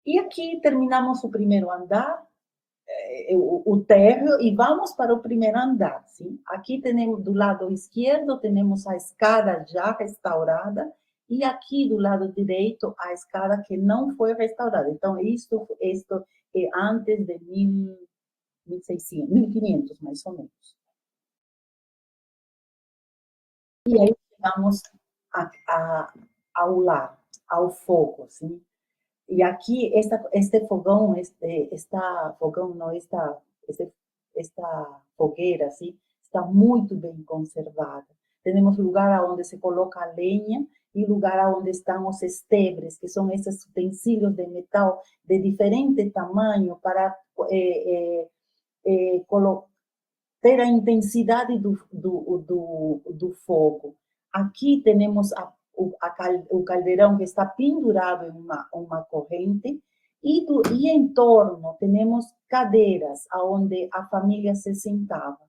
E aqui terminamos o primeiro andar, o térreo, e vamos para o primeiro andar, sim? Aqui temos, do lado esquerdo, temos a escada já restaurada, e aqui do lado direito, a escada que não foi restaurada. Então, isto é antes de 1600, 1500, mais ou menos. E aí chegamos ao lar, ao fogo, sim. E aqui, este fogão, esta fogão, não, esta fogueira, assim, está muito bem conservada. Temos lugar onde se coloca a lenha e lugar onde estão os estebres, que são esses utensílios de metal de diferente tamanho para ter a intensidade do fogo. Aqui temos o caldeirão que está pendurado em uma corrente e em torno temos cadeiras onde a família se sentava.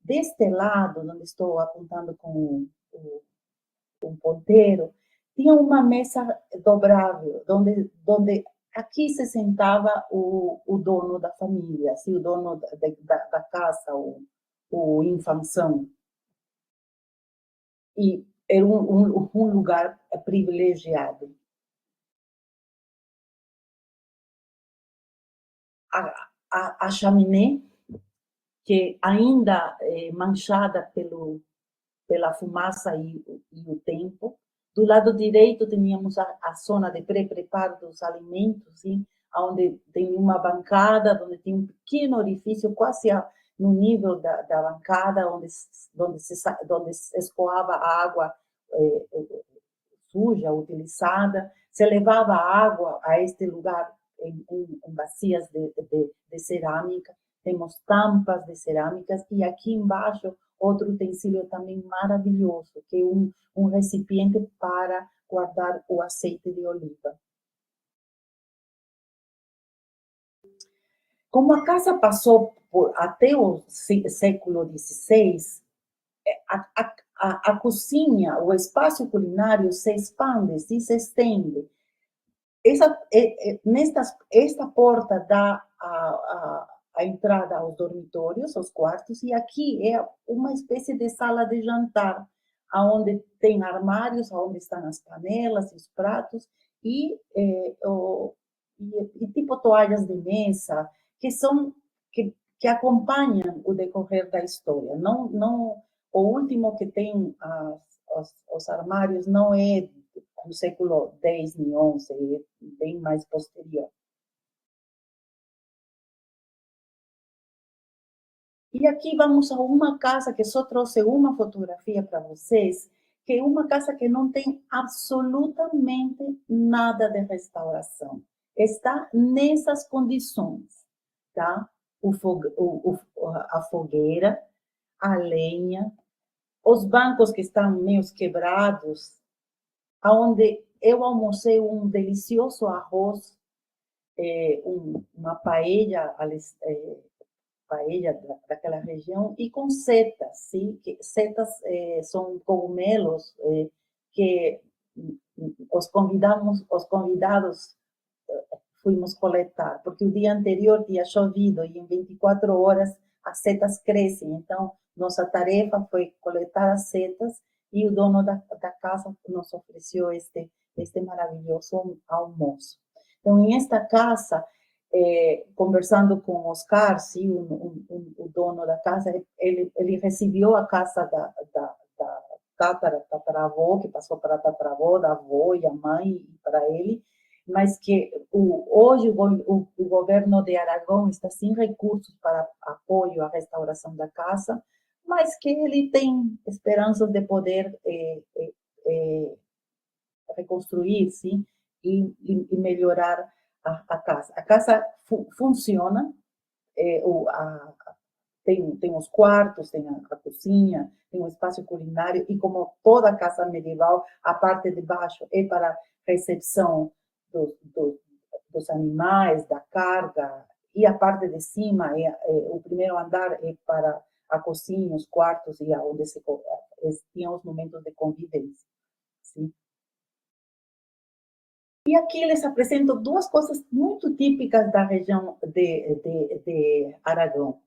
Deste lado, onde estou apontando com um ponteiro, tinha uma mesa dobrável, onde aqui se sentava o dono da família, assim, o dono da casa, o infanzão. E era um lugar privilegiado. A chaminé, que ainda manchada pela fumaça e o tempo. Do lado direito, tínhamos a zona de pré-preparo dos alimentos, sim, onde tem uma bancada, onde tem um pequeno orifício, quase no nível da bancada, onde se escoava a água suja, utilizada. Se levava água a este lugar em bacias de cerâmica. Temos tampas de cerâmicas e aqui embaixo outro utensílio também maravilhoso, que é um recipiente para guardar o azeite de oliva. Como a casa passou até o século XVI, a cozinha, o espaço culinário se expande, se estende. Esta porta dá a entrada aos dormitórios, aos quartos, e aqui é uma espécie de sala de jantar, onde tem armários, onde estão as panelas, os pratos, e tipo toalhas de mesa, que acompanham o decorrer da história. Não, o último que tem os armários não é do século X nem XI, é bem mais posterior. E aqui vamos a uma casa que só trouxe uma fotografia para vocês, que é uma casa que não tem absolutamente nada de restauração. Está nessas condições, tá? A fogueira, a lenha, os bancos que estão meio quebrados, onde eu almocei um delicioso arroz, uma paella daquela região, e com setas, sim? Que setas são cogumelos que os convidados fomos coletar, porque o dia anterior tinha chovido e em 24 horas as setas crescem. Então, nossa tarefa foi coletar as setas e o dono da casa nos ofereceu este maravilhoso almoço. Então, em esta casa, conversando com o Oscar, sim, o dono da casa, ele recebeu a casa da tataravó, que passou para a tataravó, da avó e a mãe, e para ele, mas que hoje o governo de Aragão está sem recursos para apoio à restauração da casa, mas que ele tem esperanças de poder reconstruir, sim, e melhorar a casa. A casa funciona, tem os quartos, tem a cozinha, tem um espaço culinário, e como toda casa medieval, a parte de baixo é para recepção dos animais, da carga, e a parte de cima, o primeiro andar é para a cozinha, os quartos, e onde tinham os momentos de convivência. Sim? E aqui eles apresentam duas coisas muito típicas da região de Aragão.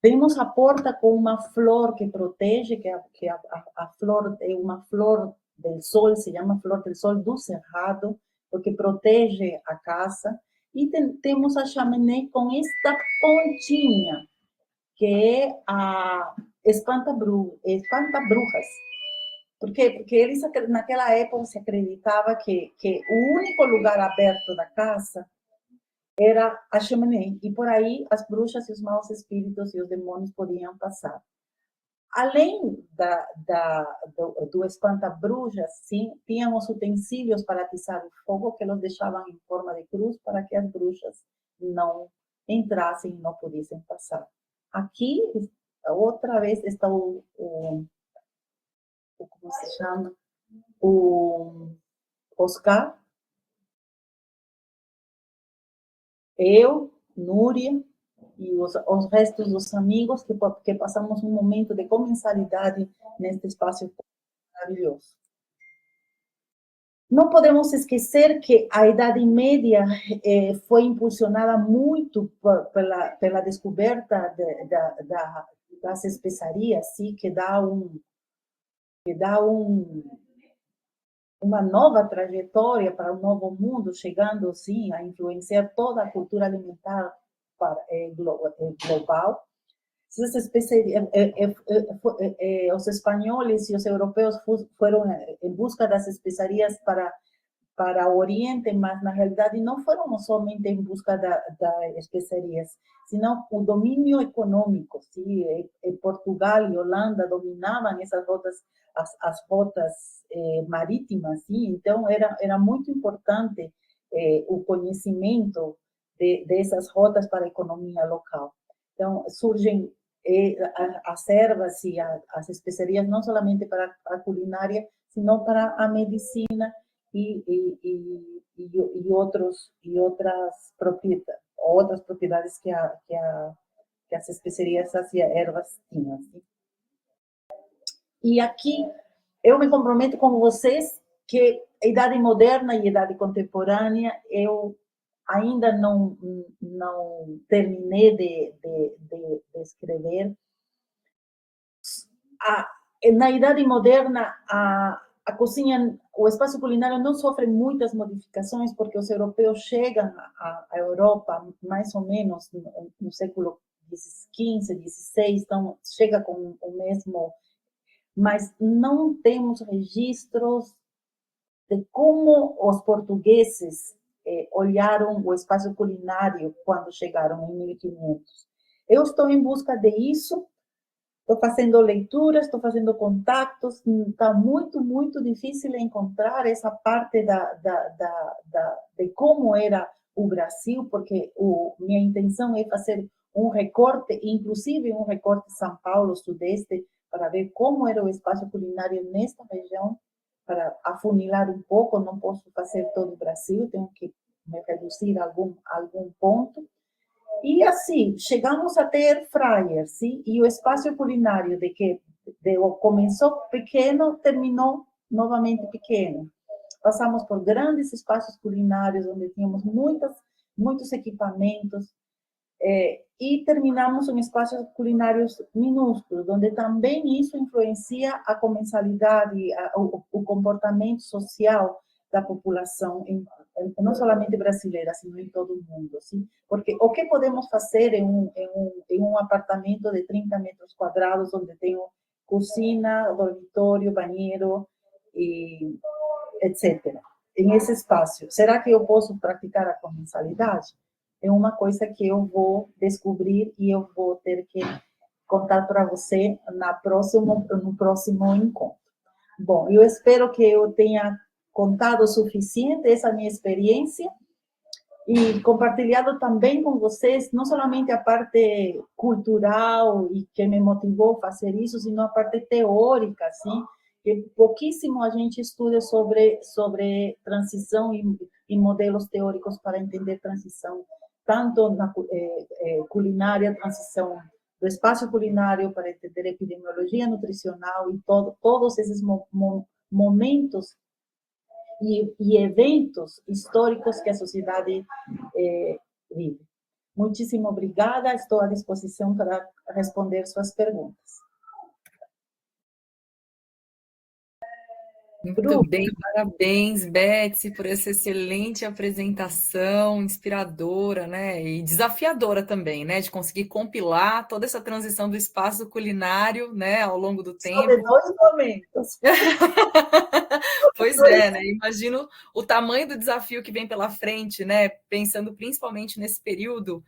Temos a porta com uma flor que protege, que a flor é uma flor do sol, se chama flor do sol do cerrado, porque protege a casa. E temos a chaminé com esta pontinha, que é a espanta-bruxas. Por quê? Porque eles, naquela época, se acreditava que o único lugar aberto da casa era a chaminé, e por aí as bruxas e os maus espíritos e os demônios podiam passar. Além do espanta-bruxas, sim, tínhamos utensílios para atizar o fogo que eles deixavam em forma de cruz para que as bruxas não entrassem e não pudessem passar. Aqui, outra vez, está como se chama? O Oscar, eu, Núria e os restos dos amigos que passamos um momento de comensalidade neste espaço maravilhoso. Não podemos esquecer que a Idade Média foi impulsionada muito pela descoberta das especiarias, sim, que dá uma nova trajetória para um novo mundo, chegando, sim, a influenciar toda a cultura alimentar global. Os espanhóis e os europeus foram em busca das especiarias para o Oriente, mas na realidade não foram somente em busca das especiarias, senão o domínio econômico. Sim? Portugal e Holanda dominavam essas rotas, as rotas marítimas, sim? Então era muito importante o conhecimento dessas rotas para a economia local. Então surgem as ervas e as especiarias não somente para a culinária, senão para a medicina e outras propriedades que as especiarias e ervas tinham. E aqui eu me comprometo com vocês que a idade moderna e a idade contemporânea eu ainda não terminei de escrever. Na idade moderna, a cozinha, o espaço culinário não sofre muitas modificações, porque os europeus chegam à Europa mais ou menos no século XV, XVI, então chega com o mesmo, mas não temos registros de como os portugueses olharam o espaço culinário quando chegaram em 1500. Eu estou em busca disso. Estou fazendo leituras, estou fazendo contatos, está muito, muito difícil encontrar essa parte de como era o Brasil, porque minha intenção é fazer um recorte, inclusive um recorte São Paulo, Sudeste, para ver como era o espaço culinário nesta região, para afunilar um pouco. Não posso fazer todo o Brasil, tenho que me reduzir a algum ponto. E assim, chegamos a ter flyers, sim? E o espaço culinário começou pequeno, terminou novamente pequeno. Passamos por grandes espaços culinários, onde tínhamos muitos equipamentos, e terminamos em espaços culinários minúsculos, onde também isso influencia a comensalidade, o comportamento social da população, não somente brasileira, sino em todo o mundo. Sim? Porque o que podemos fazer em um apartamento de 30 metros quadrados, onde tenho cozinha, dormitório, banheiro, etc. Em esse espaço, será que eu posso praticar a comensalidade? É uma coisa que eu vou descobrir e eu vou ter que contar para você no próximo encontro. Bom, eu espero que eu tenha contado o suficiente essa minha experiência e compartilhado também com vocês não somente a parte cultural e que me motivou a fazer isso, sino a parte teórica, assim, que pouquíssimo a gente estuda sobre transição e modelos teóricos para entender transição, tanto na culinária, transição do espaço culinário para entender epidemiologia nutricional e todos esses momentos e eventos históricos que a sociedade vive. Muitíssimo obrigada, estou à disposição para responder suas perguntas. Muito bem, parabéns, Betsy, por essa excelente apresentação, inspiradora, né? E desafiadora também, né? De conseguir compilar toda essa transição do espaço culinário, né, ao longo do Sobre tempo. 2 momentos. Pois é, né? Imagino o tamanho do desafio que vem pela frente, né? Pensando principalmente nesse período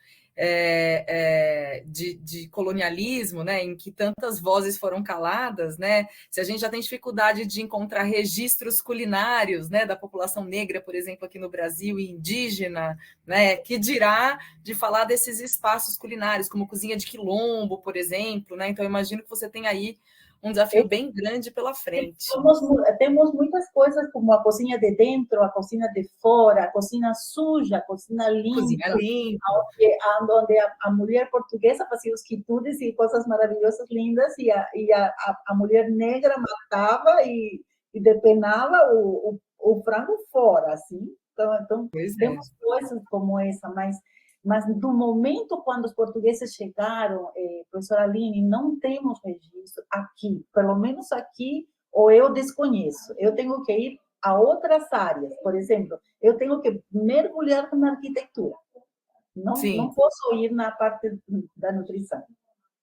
de colonialismo, né? Em que tantas vozes foram caladas, né? Se a gente já tem dificuldade de encontrar registros culinários, né? Da população negra, por exemplo, aqui no Brasil, e indígena, né? Que dirá de falar desses espaços culinários, como cozinha de quilombo, por exemplo, né? Então, eu imagino que você tem aí um desafio bem grande pela frente. Temos muitas coisas como a cozinha de dentro, a cozinha de fora, a cozinha suja, a cozinha limpa, Cozinha limpa. onde a mulher portuguesa fazia os quitutes e coisas maravilhosas, lindas, e a mulher negra matava e depenava o frango fora, assim. Então temos coisas como essa, mas no momento quando os portugueses chegaram, professora Aline, não temos registro aqui, pelo menos aqui, ou eu desconheço. Eu tenho que ir a outras áreas. Por exemplo, eu tenho que mergulhar na arquitetura. Não posso ir na parte da nutrição.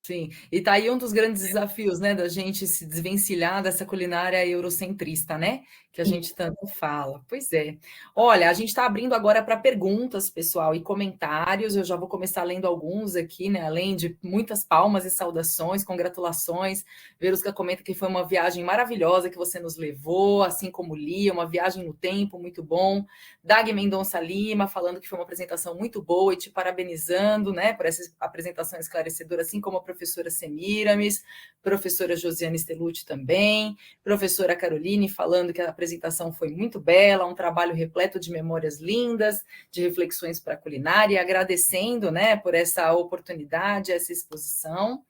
Sim, e tá aí um dos grandes desafios, né, da gente se desvencilhar dessa culinária eurocentrista, né, que a gente tanto fala. Pois é. Olha, a gente está abrindo agora para perguntas, pessoal, e comentários. Eu já vou começar lendo alguns aqui, né, além de muitas palmas e saudações, congratulações. Verusca comenta que foi uma viagem maravilhosa que você nos levou, assim como Lia, uma viagem no tempo muito bom. Dag Mendonça Lima falando que foi uma apresentação muito boa e te parabenizando, né, por essa apresentação esclarecedora, assim como a professora Semiramis, professora Josiane Stellucci também, professora Caroline falando que a apresentação foi muito bela, um trabalho repleto de memórias lindas, de reflexões para a culinária, agradecendo, né, por essa oportunidade, essa exposição.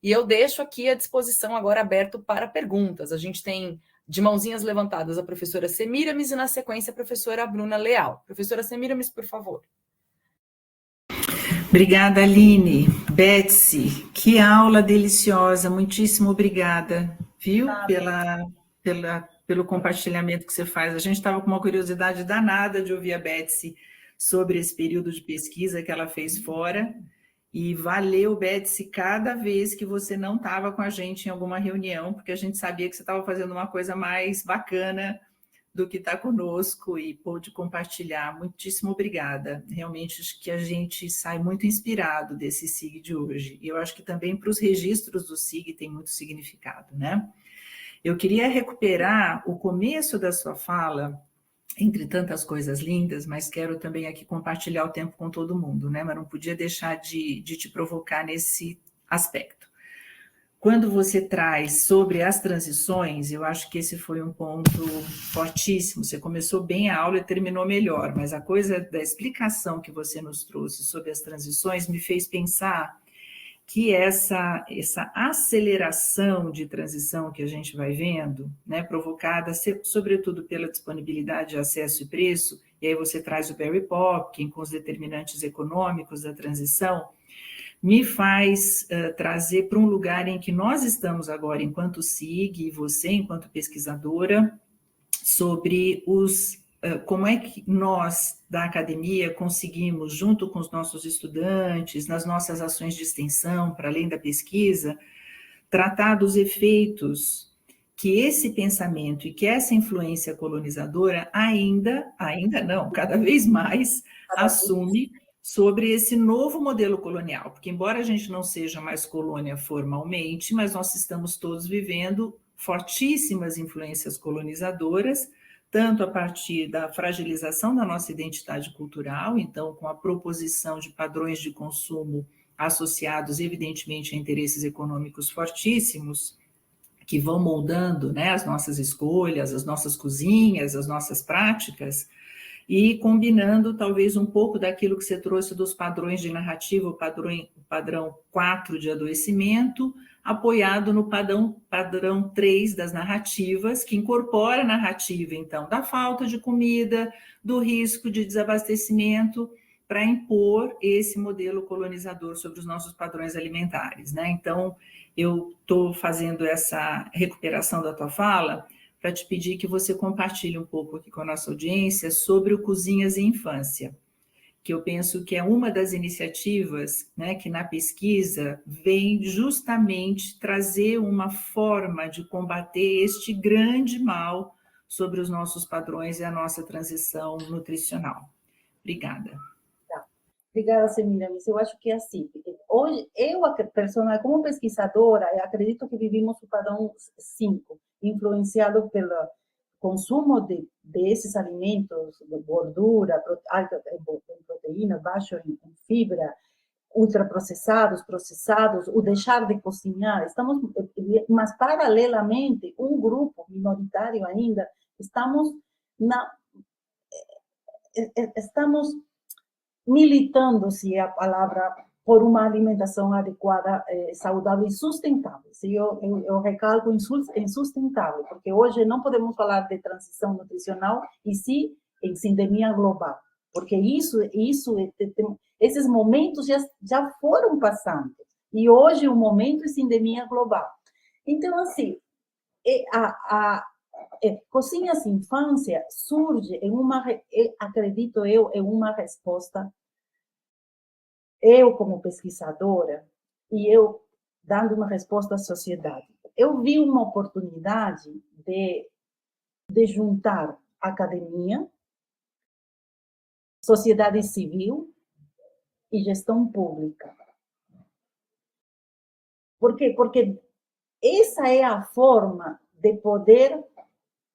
E eu deixo aqui à disposição agora aberto para perguntas. A gente tem de mãozinhas levantadas a professora Semiramis e, na sequência, a professora Bruna Leal. Professora Semiramis, por favor. Obrigada, Aline. Betsy, que aula deliciosa, muitíssimo obrigada, viu, pelo compartilhamento que você faz. A gente estava com uma curiosidade danada de ouvir a Betsy sobre esse período de pesquisa que ela fez fora, e valeu, Betsy, cada vez que você não estava com a gente em alguma reunião, porque a gente sabia que você estava fazendo uma coisa mais bacana do que está conosco e pôde compartilhar. Muitíssimo obrigada. Realmente acho que a gente sai muito inspirado desse SIG de hoje. E eu acho que também para os registros do SIG tem muito significado, né? Eu queria recuperar o começo da sua fala, entre tantas coisas lindas, mas quero também aqui compartilhar o tempo com todo mundo, né? Mas não podia deixar de te provocar nesse aspecto. Quando você traz sobre as transições, eu acho que esse foi um ponto fortíssimo. Você começou bem a aula e terminou melhor, mas a coisa da explicação que você nos trouxe sobre as transições me fez pensar que essa aceleração de transição que a gente vai vendo, né, provocada sobretudo pela disponibilidade de acesso e preço, e aí você traz o Barry Popkin com os determinantes econômicos da transição, me faz trazer para um lugar em que nós estamos agora, enquanto SIG, e você, enquanto pesquisadora, sobre como é que nós, da academia, conseguimos, junto com os nossos estudantes, nas nossas ações de extensão, para além da pesquisa, tratar dos efeitos que esse pensamento e que essa influência colonizadora ainda não, cada vez mais assume sobre esse novo modelo colonial, porque embora a gente não seja mais colônia formalmente, mas nós estamos todos vivendo fortíssimas influências colonizadoras, tanto a partir da fragilização da nossa identidade cultural, então com a proposição de padrões de consumo associados evidentemente a interesses econômicos fortíssimos, que vão moldando, né, as nossas escolhas, as nossas cozinhas, as nossas práticas, e combinando talvez um pouco daquilo que você trouxe dos padrões de narrativa, o padrão 4 de adoecimento, apoiado no padrão 3 das narrativas, que incorpora a narrativa, então, da falta de comida, do risco de desabastecimento, para impor esse modelo colonizador sobre os nossos padrões alimentares, né? Então, eu estou fazendo essa recuperação da tua fala para te pedir que você compartilhe um pouco aqui com a nossa audiência sobre o Cozinhas e Infância, que eu penso que é uma das iniciativas, né, que na pesquisa vem justamente trazer uma forma de combater este grande mal sobre os nossos padrões e a nossa transição nutricional. Obrigada. Obrigada, Semiramis. Eu acho que é assim. Hoje, como pesquisadora, eu acredito que vivimos o padrão 5, influenciado pelo consumo desses alimentos, de gordura, alta em proteína, baixo em fibra, ultraprocessados, processados, o deixar de cozinhar. Mas, paralelamente, um grupo minoritário ainda, estamos militando, se é a palavra, por uma alimentação adequada, saudável e sustentável. Eu recalco em sustentável, porque hoje não podemos falar de transição nutricional e sim em sindemia global, porque esses momentos já foram passando, e hoje o momento é sindemia global. Então, assim, Cozinhas Infância surge acredito eu, em uma resposta, eu como pesquisadora, e eu dando uma resposta à sociedade. Eu vi uma oportunidade de juntar academia, sociedade civil e gestão pública. Por quê? Porque essa é a forma de poder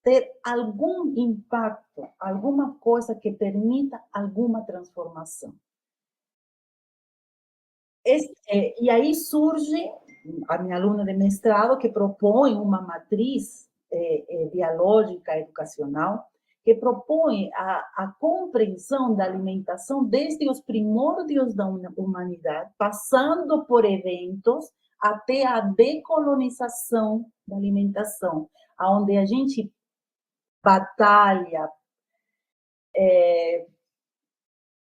ter algum impacto, alguma coisa que permita alguma transformação. E aí surge a minha aluna de mestrado, que propõe uma matriz dialógica educacional, que propõe a compreensão da alimentação desde os primórdios da humanidade, passando por eventos até a decolonização da alimentação, onde a gente batalha,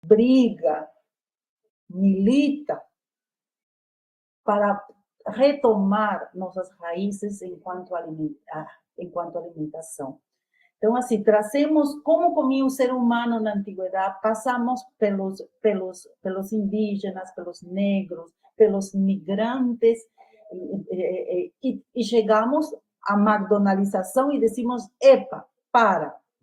briga, milita para retomar nossas raízes enquanto alimentação. Então, assim, trazemos como comia o ser humano na antiguidade, passamos pelos indígenas, pelos negros, pelos migrantes, e chegamos à McDonaldização e decimos, epa,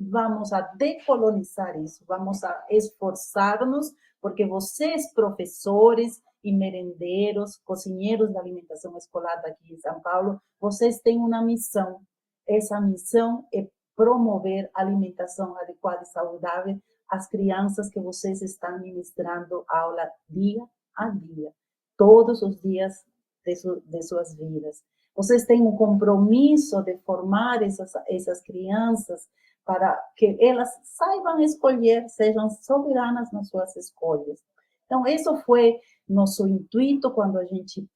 vamos a decolonizar isso, vamos a esforçar-nos, porque vocês, professores e merendeiros, cozinheiros da alimentação escolar daqui em São Paulo, vocês têm uma missão. Essa missão é promover alimentação adequada e saudável às crianças que vocês estão ministrando aula dia a dia, todos os dias de suas vidas. Vocês têm um compromisso de formar essas crianças para que elas saibam escolher, sejam soberanas nas suas escolhas. Então, isso foi nosso intuito quando a gente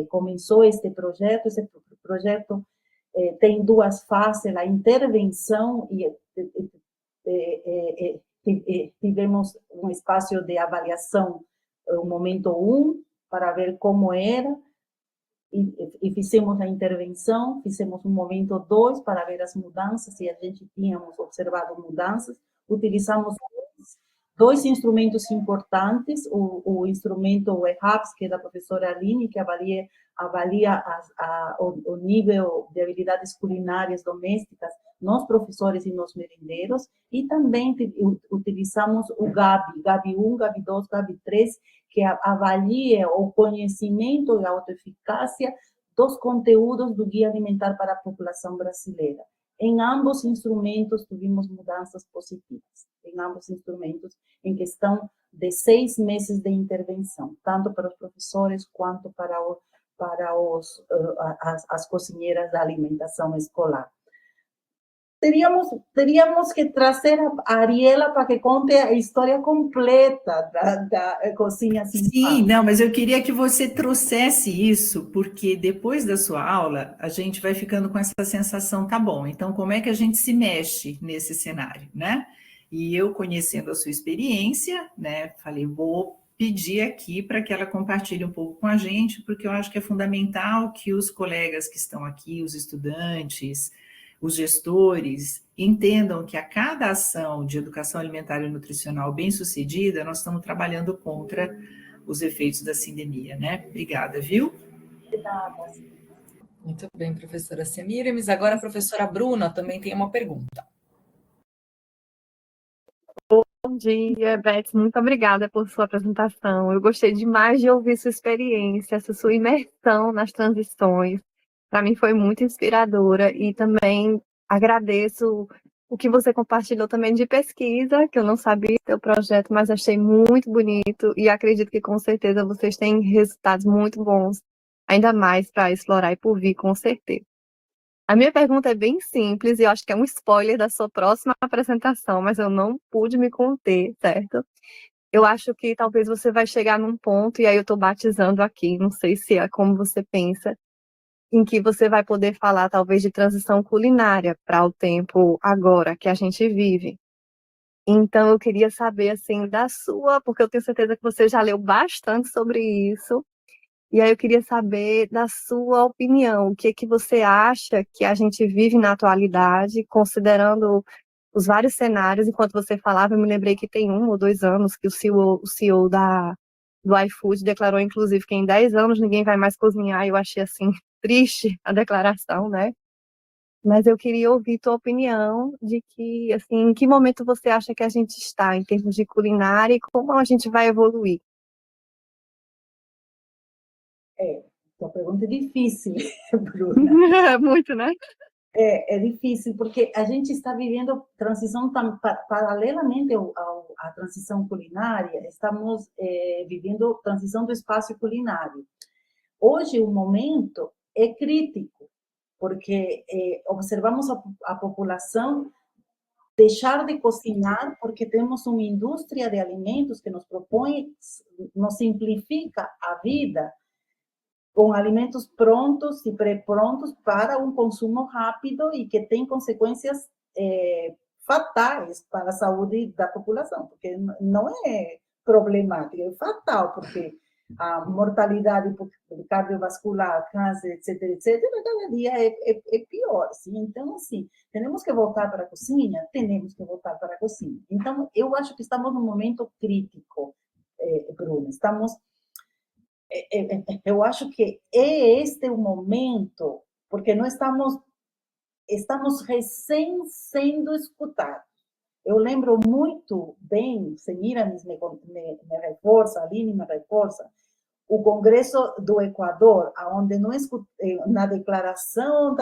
começou este projeto. Esse projeto tem duas fases, a intervenção e tivemos um espaço de avaliação, o momento 1, para ver como era, e fizemos a intervenção, fizemos um momento 2 para ver as mudanças, e a gente tínhamos observado mudanças, utilizamos dois instrumentos importantes, o instrumento EHAPS, que é da professora Aline, que avalia o nível de habilidades culinárias domésticas nos professores e nos merendeiros, e também utilizamos o GAB 1, GAB 2, GAB 3, que avalia o conhecimento e a autoeficácia dos conteúdos do Guia Alimentar para a População Brasileira. Em ambos instrumentos, tivemos mudanças positivas. Em ambos instrumentos, em questão de 6 meses de intervenção, tanto para os professores quanto para as cozinheiras da alimentação escolar. Teríamos que trazer a Ariela para que conte a história completa da cozinha. Sim, não, mas eu queria que você trouxesse isso, porque depois da sua aula, a gente vai ficando com essa sensação, tá bom, então como é que a gente se mexe nesse cenário, né? E eu, conhecendo a sua experiência, né, falei, vou pedir aqui para que ela compartilhe um pouco com a gente, porque eu acho que é fundamental que os colegas que estão aqui, os estudantes, os gestores entendam que a cada ação de educação alimentar e nutricional bem-sucedida, nós estamos trabalhando contra os efeitos da sindemia, né? Obrigada, viu? Muito bem, professora Semiramis. Agora a professora Bruna também tem uma pergunta. Bom dia, Beth. Muito obrigada por sua apresentação. Eu gostei demais de ouvir sua experiência, essa sua imersão nas transições. Para mim foi muito inspiradora e também agradeço o que você compartilhou também de pesquisa, que eu não sabia do seu projeto, mas achei muito bonito e acredito que com certeza vocês têm resultados muito bons, ainda mais para explorar e por vir, com certeza. A minha pergunta é bem simples e eu acho que é um spoiler da sua próxima apresentação, mas eu não pude me conter, certo? Eu acho que talvez você vai chegar num ponto, e aí eu estou batizando aqui, não sei se é como você pensa, em que você vai poder falar talvez de transição culinária para o tempo agora que a gente vive. Então eu queria saber assim da sua, porque eu tenho certeza que você já leu bastante sobre isso. E aí eu queria saber da sua opinião, o que que você acha que a gente vive na atualidade, considerando os vários cenários. Enquanto você falava, eu me lembrei que tem 1 ou 2 anos que o CEO do iFood declarou, inclusive, que em 10 anos ninguém vai mais cozinhar. Eu achei, assim, triste a declaração, né? Mas eu queria ouvir tua opinião de que, assim, em que momento você acha que a gente está em termos de culinária e como a gente vai evoluir. Tua pergunta é difícil, Bruna. Muito, né? É difícil, porque a gente está vivendo transição paralelamente à transição culinária, estamos vivendo transição do espaço culinário. Hoje, o momento é crítico, porque observamos a população deixar de cozinhar, porque temos uma indústria de alimentos que nos propõe, nos simplifica a vida, com alimentos prontos e pré-prontos para um consumo rápido e que tem consequências fatais para a saúde da população, porque não é problemática, é fatal, porque a mortalidade cardiovascular, câncer, etc., cada dia é pior. Sim? Então, assim, temos que voltar para a cozinha? Temos que voltar para a cozinha. Então, eu acho que estamos num momento crítico, Bruno. Eu acho que é este o momento, porque não estamos recém sendo escutados. Eu lembro muito bem, Semiramis me reforça, a Aline me reforça, o Congresso do Equador, onde não na declaração,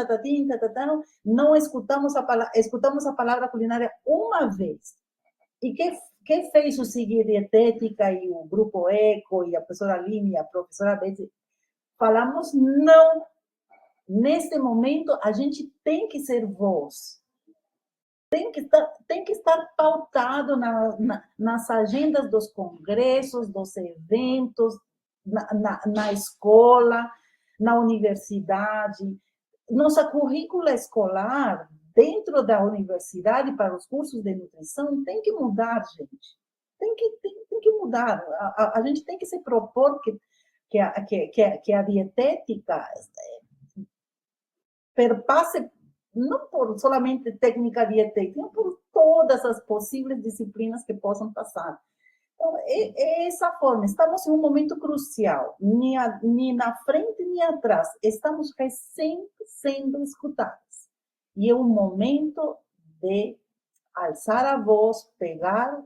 não escutamos a palavra culinária uma vez. E quem fez o Seguir Dietética e o Grupo Eco e a professora Aline e a professora Betsy, falamos não. Neste momento, a gente tem que ser voz. Tem que estar pautado nas agendas dos congressos, dos eventos, na escola, na universidade. Nossa currícula escolar, dentro da universidade, para os cursos de nutrição, tem que mudar, gente. Tem que mudar. A gente tem que se propor que a dietética perpasse não por somente técnica dietética, mas por todas as possíveis disciplinas que possam passar. Então, é essa forma. Estamos em um momento crucial, nem na frente nem atrás. Estamos recém sendo escutados. E é um momento de alçar a voz, pegar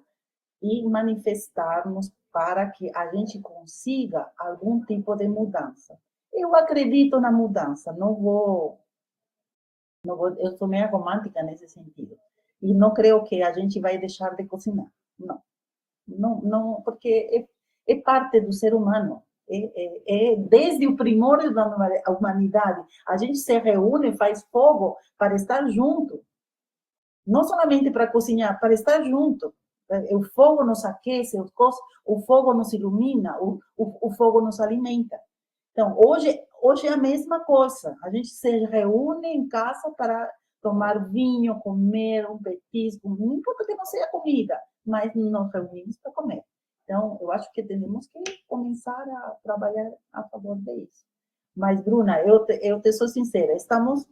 e manifestarmos para que a gente consiga algum tipo de mudança. Eu acredito na mudança, eu sou meio romântica nesse sentido. E não creio que a gente vai deixar de cozinhar. Não, porque é parte do ser humano. Desde o primórdio da humanidade, a gente se reúne, faz fogo para estar junto. Não somente para cozinhar, para estar junto. O fogo nos aquece, o fogo nos ilumina, o fogo nos alimenta. Então, hoje é a mesma coisa. A gente se reúne em casa para tomar vinho, comer um petisco, não importa que não seja comida, mas nos reunimos para comer. Então, eu acho que temos que começar a trabalhar a favor disso. Mas, Bruna, eu te sou sincera, estamos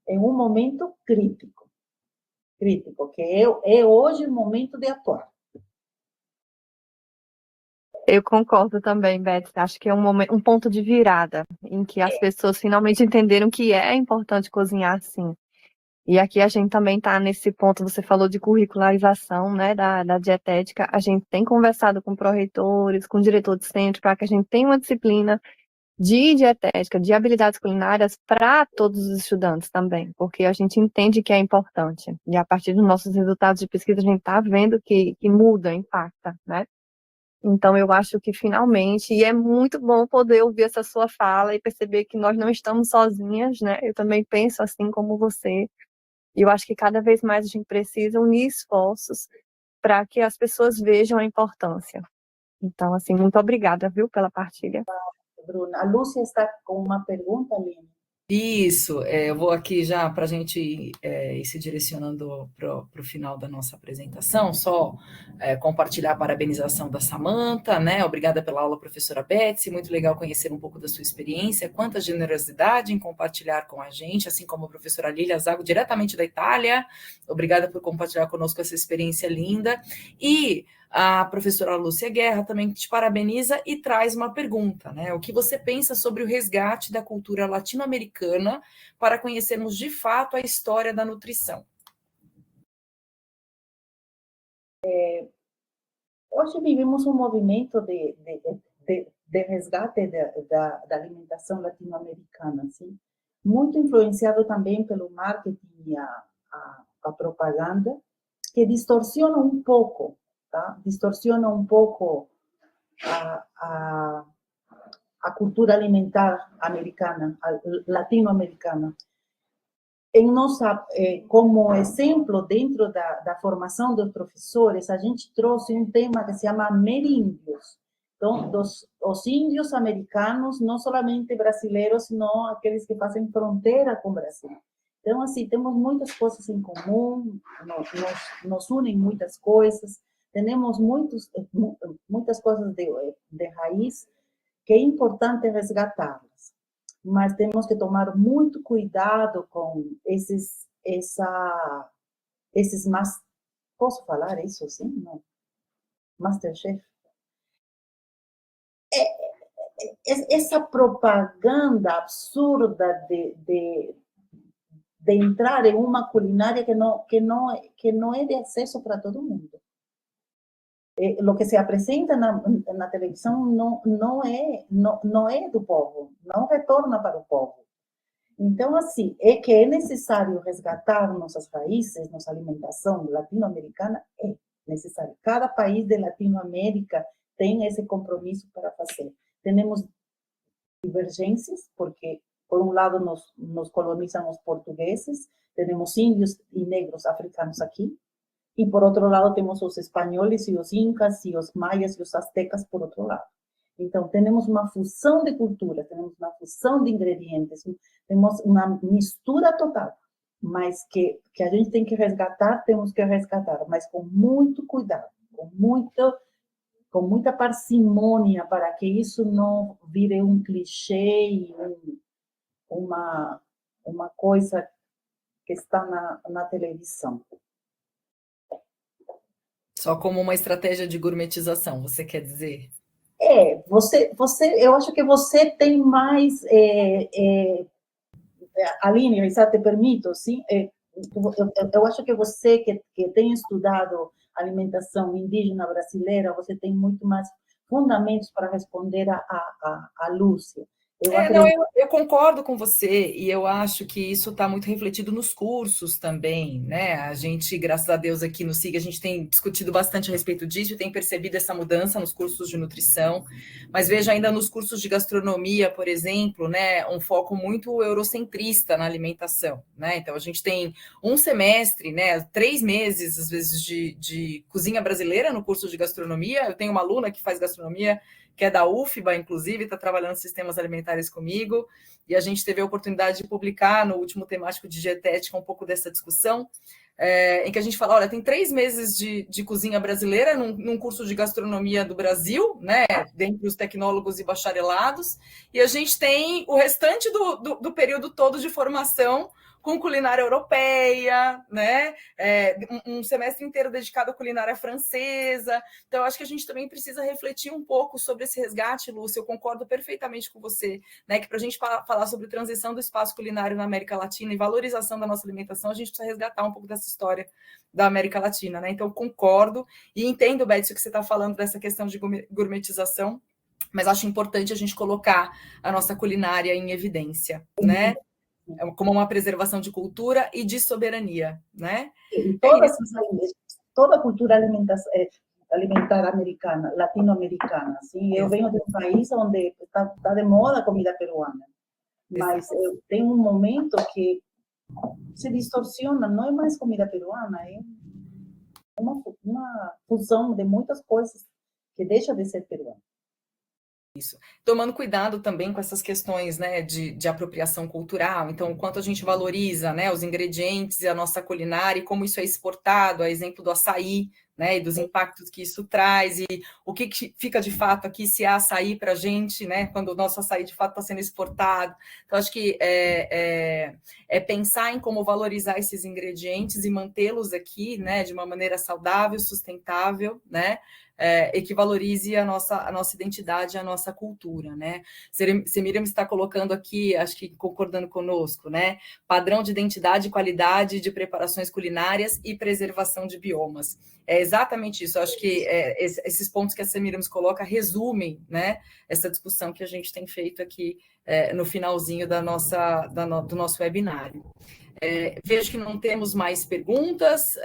em um momento crítico, que é hoje o momento de atuar. Eu concordo também, Beth. Acho que é um ponto de virada em que as pessoas finalmente entenderam que é importante cozinhar, sim. E aqui a gente também está nesse ponto, você falou de curricularização, né, da dietética. A gente tem conversado com pró-reitores, com o diretor de centro, para que a gente tenha uma disciplina de dietética, de habilidades culinárias para todos os estudantes também, porque a gente entende que é importante. E a partir dos nossos resultados de pesquisa, a gente está vendo que muda, impacta, né? Então, eu acho que finalmente, e é muito bom poder ouvir essa sua fala e perceber que nós não estamos sozinhas, né? Eu também penso assim como você. E eu acho que cada vez mais a gente precisa unir esforços para que as pessoas vejam a importância. Então, assim, muito obrigada, viu, pela partilha. Bruna, a Lúcia está com uma pergunta, Aline. Isso, eu vou aqui já para a gente ir se direcionando para o final da nossa apresentação, só compartilhar a parabenização da Samantha, né? Obrigada pela aula, professora Betsy, muito legal conhecer um pouco da sua experiência, quanta generosidade em compartilhar com a gente, assim como a professora Lília Zago, diretamente da Itália, obrigada por compartilhar conosco essa experiência linda, e a professora Lúcia Guerra também te parabeniza e traz uma pergunta, né? O que você pensa sobre o resgate da cultura latino-americana para conhecermos de fato a história da nutrição? Hoje vivemos um movimento de resgate da alimentação latino-americana, assim, muito influenciado também pelo marketing e a propaganda, que distorciona um pouco, tá? Distorciona um pouco a cultura alimentar americana, latino-americana. Em nossa, como exemplo, dentro da formação dos professores, a gente trouxe um tema que se chama ameríndios. Então, os índios americanos, não somente brasileiros, senão aqueles que fazem fronteira com o Brasil. Então, assim, temos muitas coisas em comum, nos unem muitas coisas, temos muitas coisas de raiz que é importante resgatá-las. Mas temos que tomar muito cuidado com esses posso falar isso assim? Não. Masterchef. Essa propaganda absurda de entrar em uma culinária que não é de acesso para todo mundo. O que se apresenta na televisão não é do povo, não retorna para o povo. Então, assim, é que é necessário resgatar nossas raízes, nossa alimentação latino-americana, é necessário. Cada país de Latinoamérica tem esse compromisso para fazer. Temos divergências, porque, por um lado, nos colonizam os portugueses, temos índios e negros africanos aqui, e, por outro lado, temos os espanhóis e os incas e os maias e os aztecas, por outro lado. Então, temos uma fusão de cultura, temos uma fusão de ingredientes, temos uma mistura total, mas que a gente tem que resgatar, temos que resgatar, mas com muito cuidado, com muita parcimônia, para que isso não vire um clichê e uma coisa que está na televisão. Só como uma estratégia de gourmetização, você quer dizer? Eu acho que você tem mais, Aline, já te permito, sim? Eu acho que você que tem estudado alimentação indígena brasileira, você tem muito mais fundamentos para responder a Lúcia. Eu concordo com você, e eu acho que isso está muito refletido nos cursos também, né? A gente, graças a Deus, aqui no SIG, a gente tem discutido bastante a respeito disso e tem percebido essa mudança nos cursos de nutrição, mas veja ainda nos cursos de gastronomia, por exemplo, né, um foco muito eurocentrista na alimentação, né? Então, a gente tem um semestre, né, 3 meses, às vezes, de cozinha brasileira no curso de gastronomia. Eu tenho uma aluna que faz gastronomia, que é da UFBA, inclusive, está trabalhando sistemas alimentares comigo, e a gente teve a oportunidade de publicar no último temático de dietética um pouco dessa discussão, em que a gente fala, olha, tem 3 meses de cozinha brasileira num curso de gastronomia do Brasil, né, dentre os tecnólogos e bacharelados, e a gente tem o restante do período todo de formação com culinária europeia, né? Um semestre inteiro dedicado à culinária francesa. Então, eu acho que a gente também precisa refletir um pouco sobre esse resgate, Lúcia. Eu concordo perfeitamente com você, né? Que para a gente falar sobre transição do espaço culinário na América Latina e valorização da nossa alimentação, a gente precisa resgatar um pouco dessa história da América Latina, né? Então, concordo e entendo, Beth, o que você está falando dessa questão de gourmetização, mas acho importante a gente colocar a nossa culinária em evidência, né? Como uma preservação de cultura e de soberania, né? E toda a cultura alimentar americana, latino-americana. Assim, eu venho de um país onde está de moda a comida peruana, mas tem um momento que se distorciona, não é mais comida peruana, é uma fusão de muitas coisas que deixa de ser peruana. Isso. Tomando cuidado também com essas questões, né, de apropriação cultural, então, o quanto a gente valoriza, né, os ingredientes e a nossa culinária, e como isso é exportado, a exemplo do açaí, né, e dos impactos que isso traz, e o que fica de fato aqui, se há açaí para a gente, né, quando o nosso açaí de fato está sendo exportado. Então, acho que é pensar em como valorizar esses ingredientes e mantê-los aqui, né, de uma maneira saudável, sustentável, né, e que valorize a nossa identidade, a nossa cultura, né? Semíram está colocando aqui, acho que concordando conosco, né? Padrão de identidade, qualidade de preparações culinárias e preservação de biomas. É exatamente isso. Eu acho que esses pontos que a Semíram coloca resumem, né, essa discussão que a gente tem feito aqui no finalzinho do nosso webinário. Vejo que não temos mais perguntas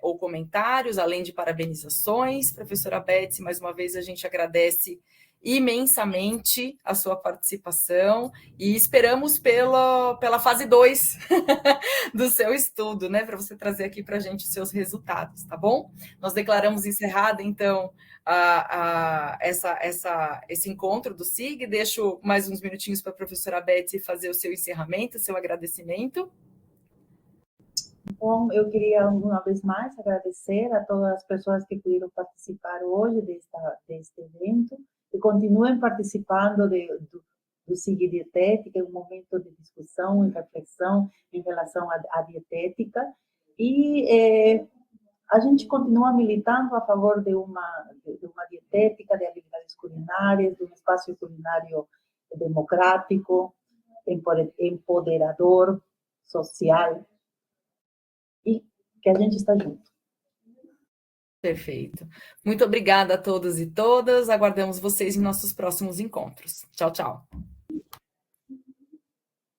ou comentários, além de parabenizações. Professora Betsy, mais uma vez a gente agradece imensamente a sua participação e esperamos pela fase 2 do seu estudo, né, para você trazer aqui para a gente os seus resultados, tá bom? Nós declaramos encerrada, então, esse encontro do SIG. Deixo mais uns minutinhos para a professora Betsy fazer o seu encerramento, o seu agradecimento. Bom, eu queria, uma vez mais, agradecer a todas as pessoas que puderam participar hoje deste evento e continuem participando do SIG Dietética, um momento de discussão e reflexão em relação à dietética. E a gente continua militando a favor de uma dietética, de habilidades culinárias, de um espaço culinário democrático, empoderador, social, e que a gente está junto. Perfeito. Muito obrigada a todos e todas. Aguardamos vocês em nossos próximos encontros. Tchau, tchau.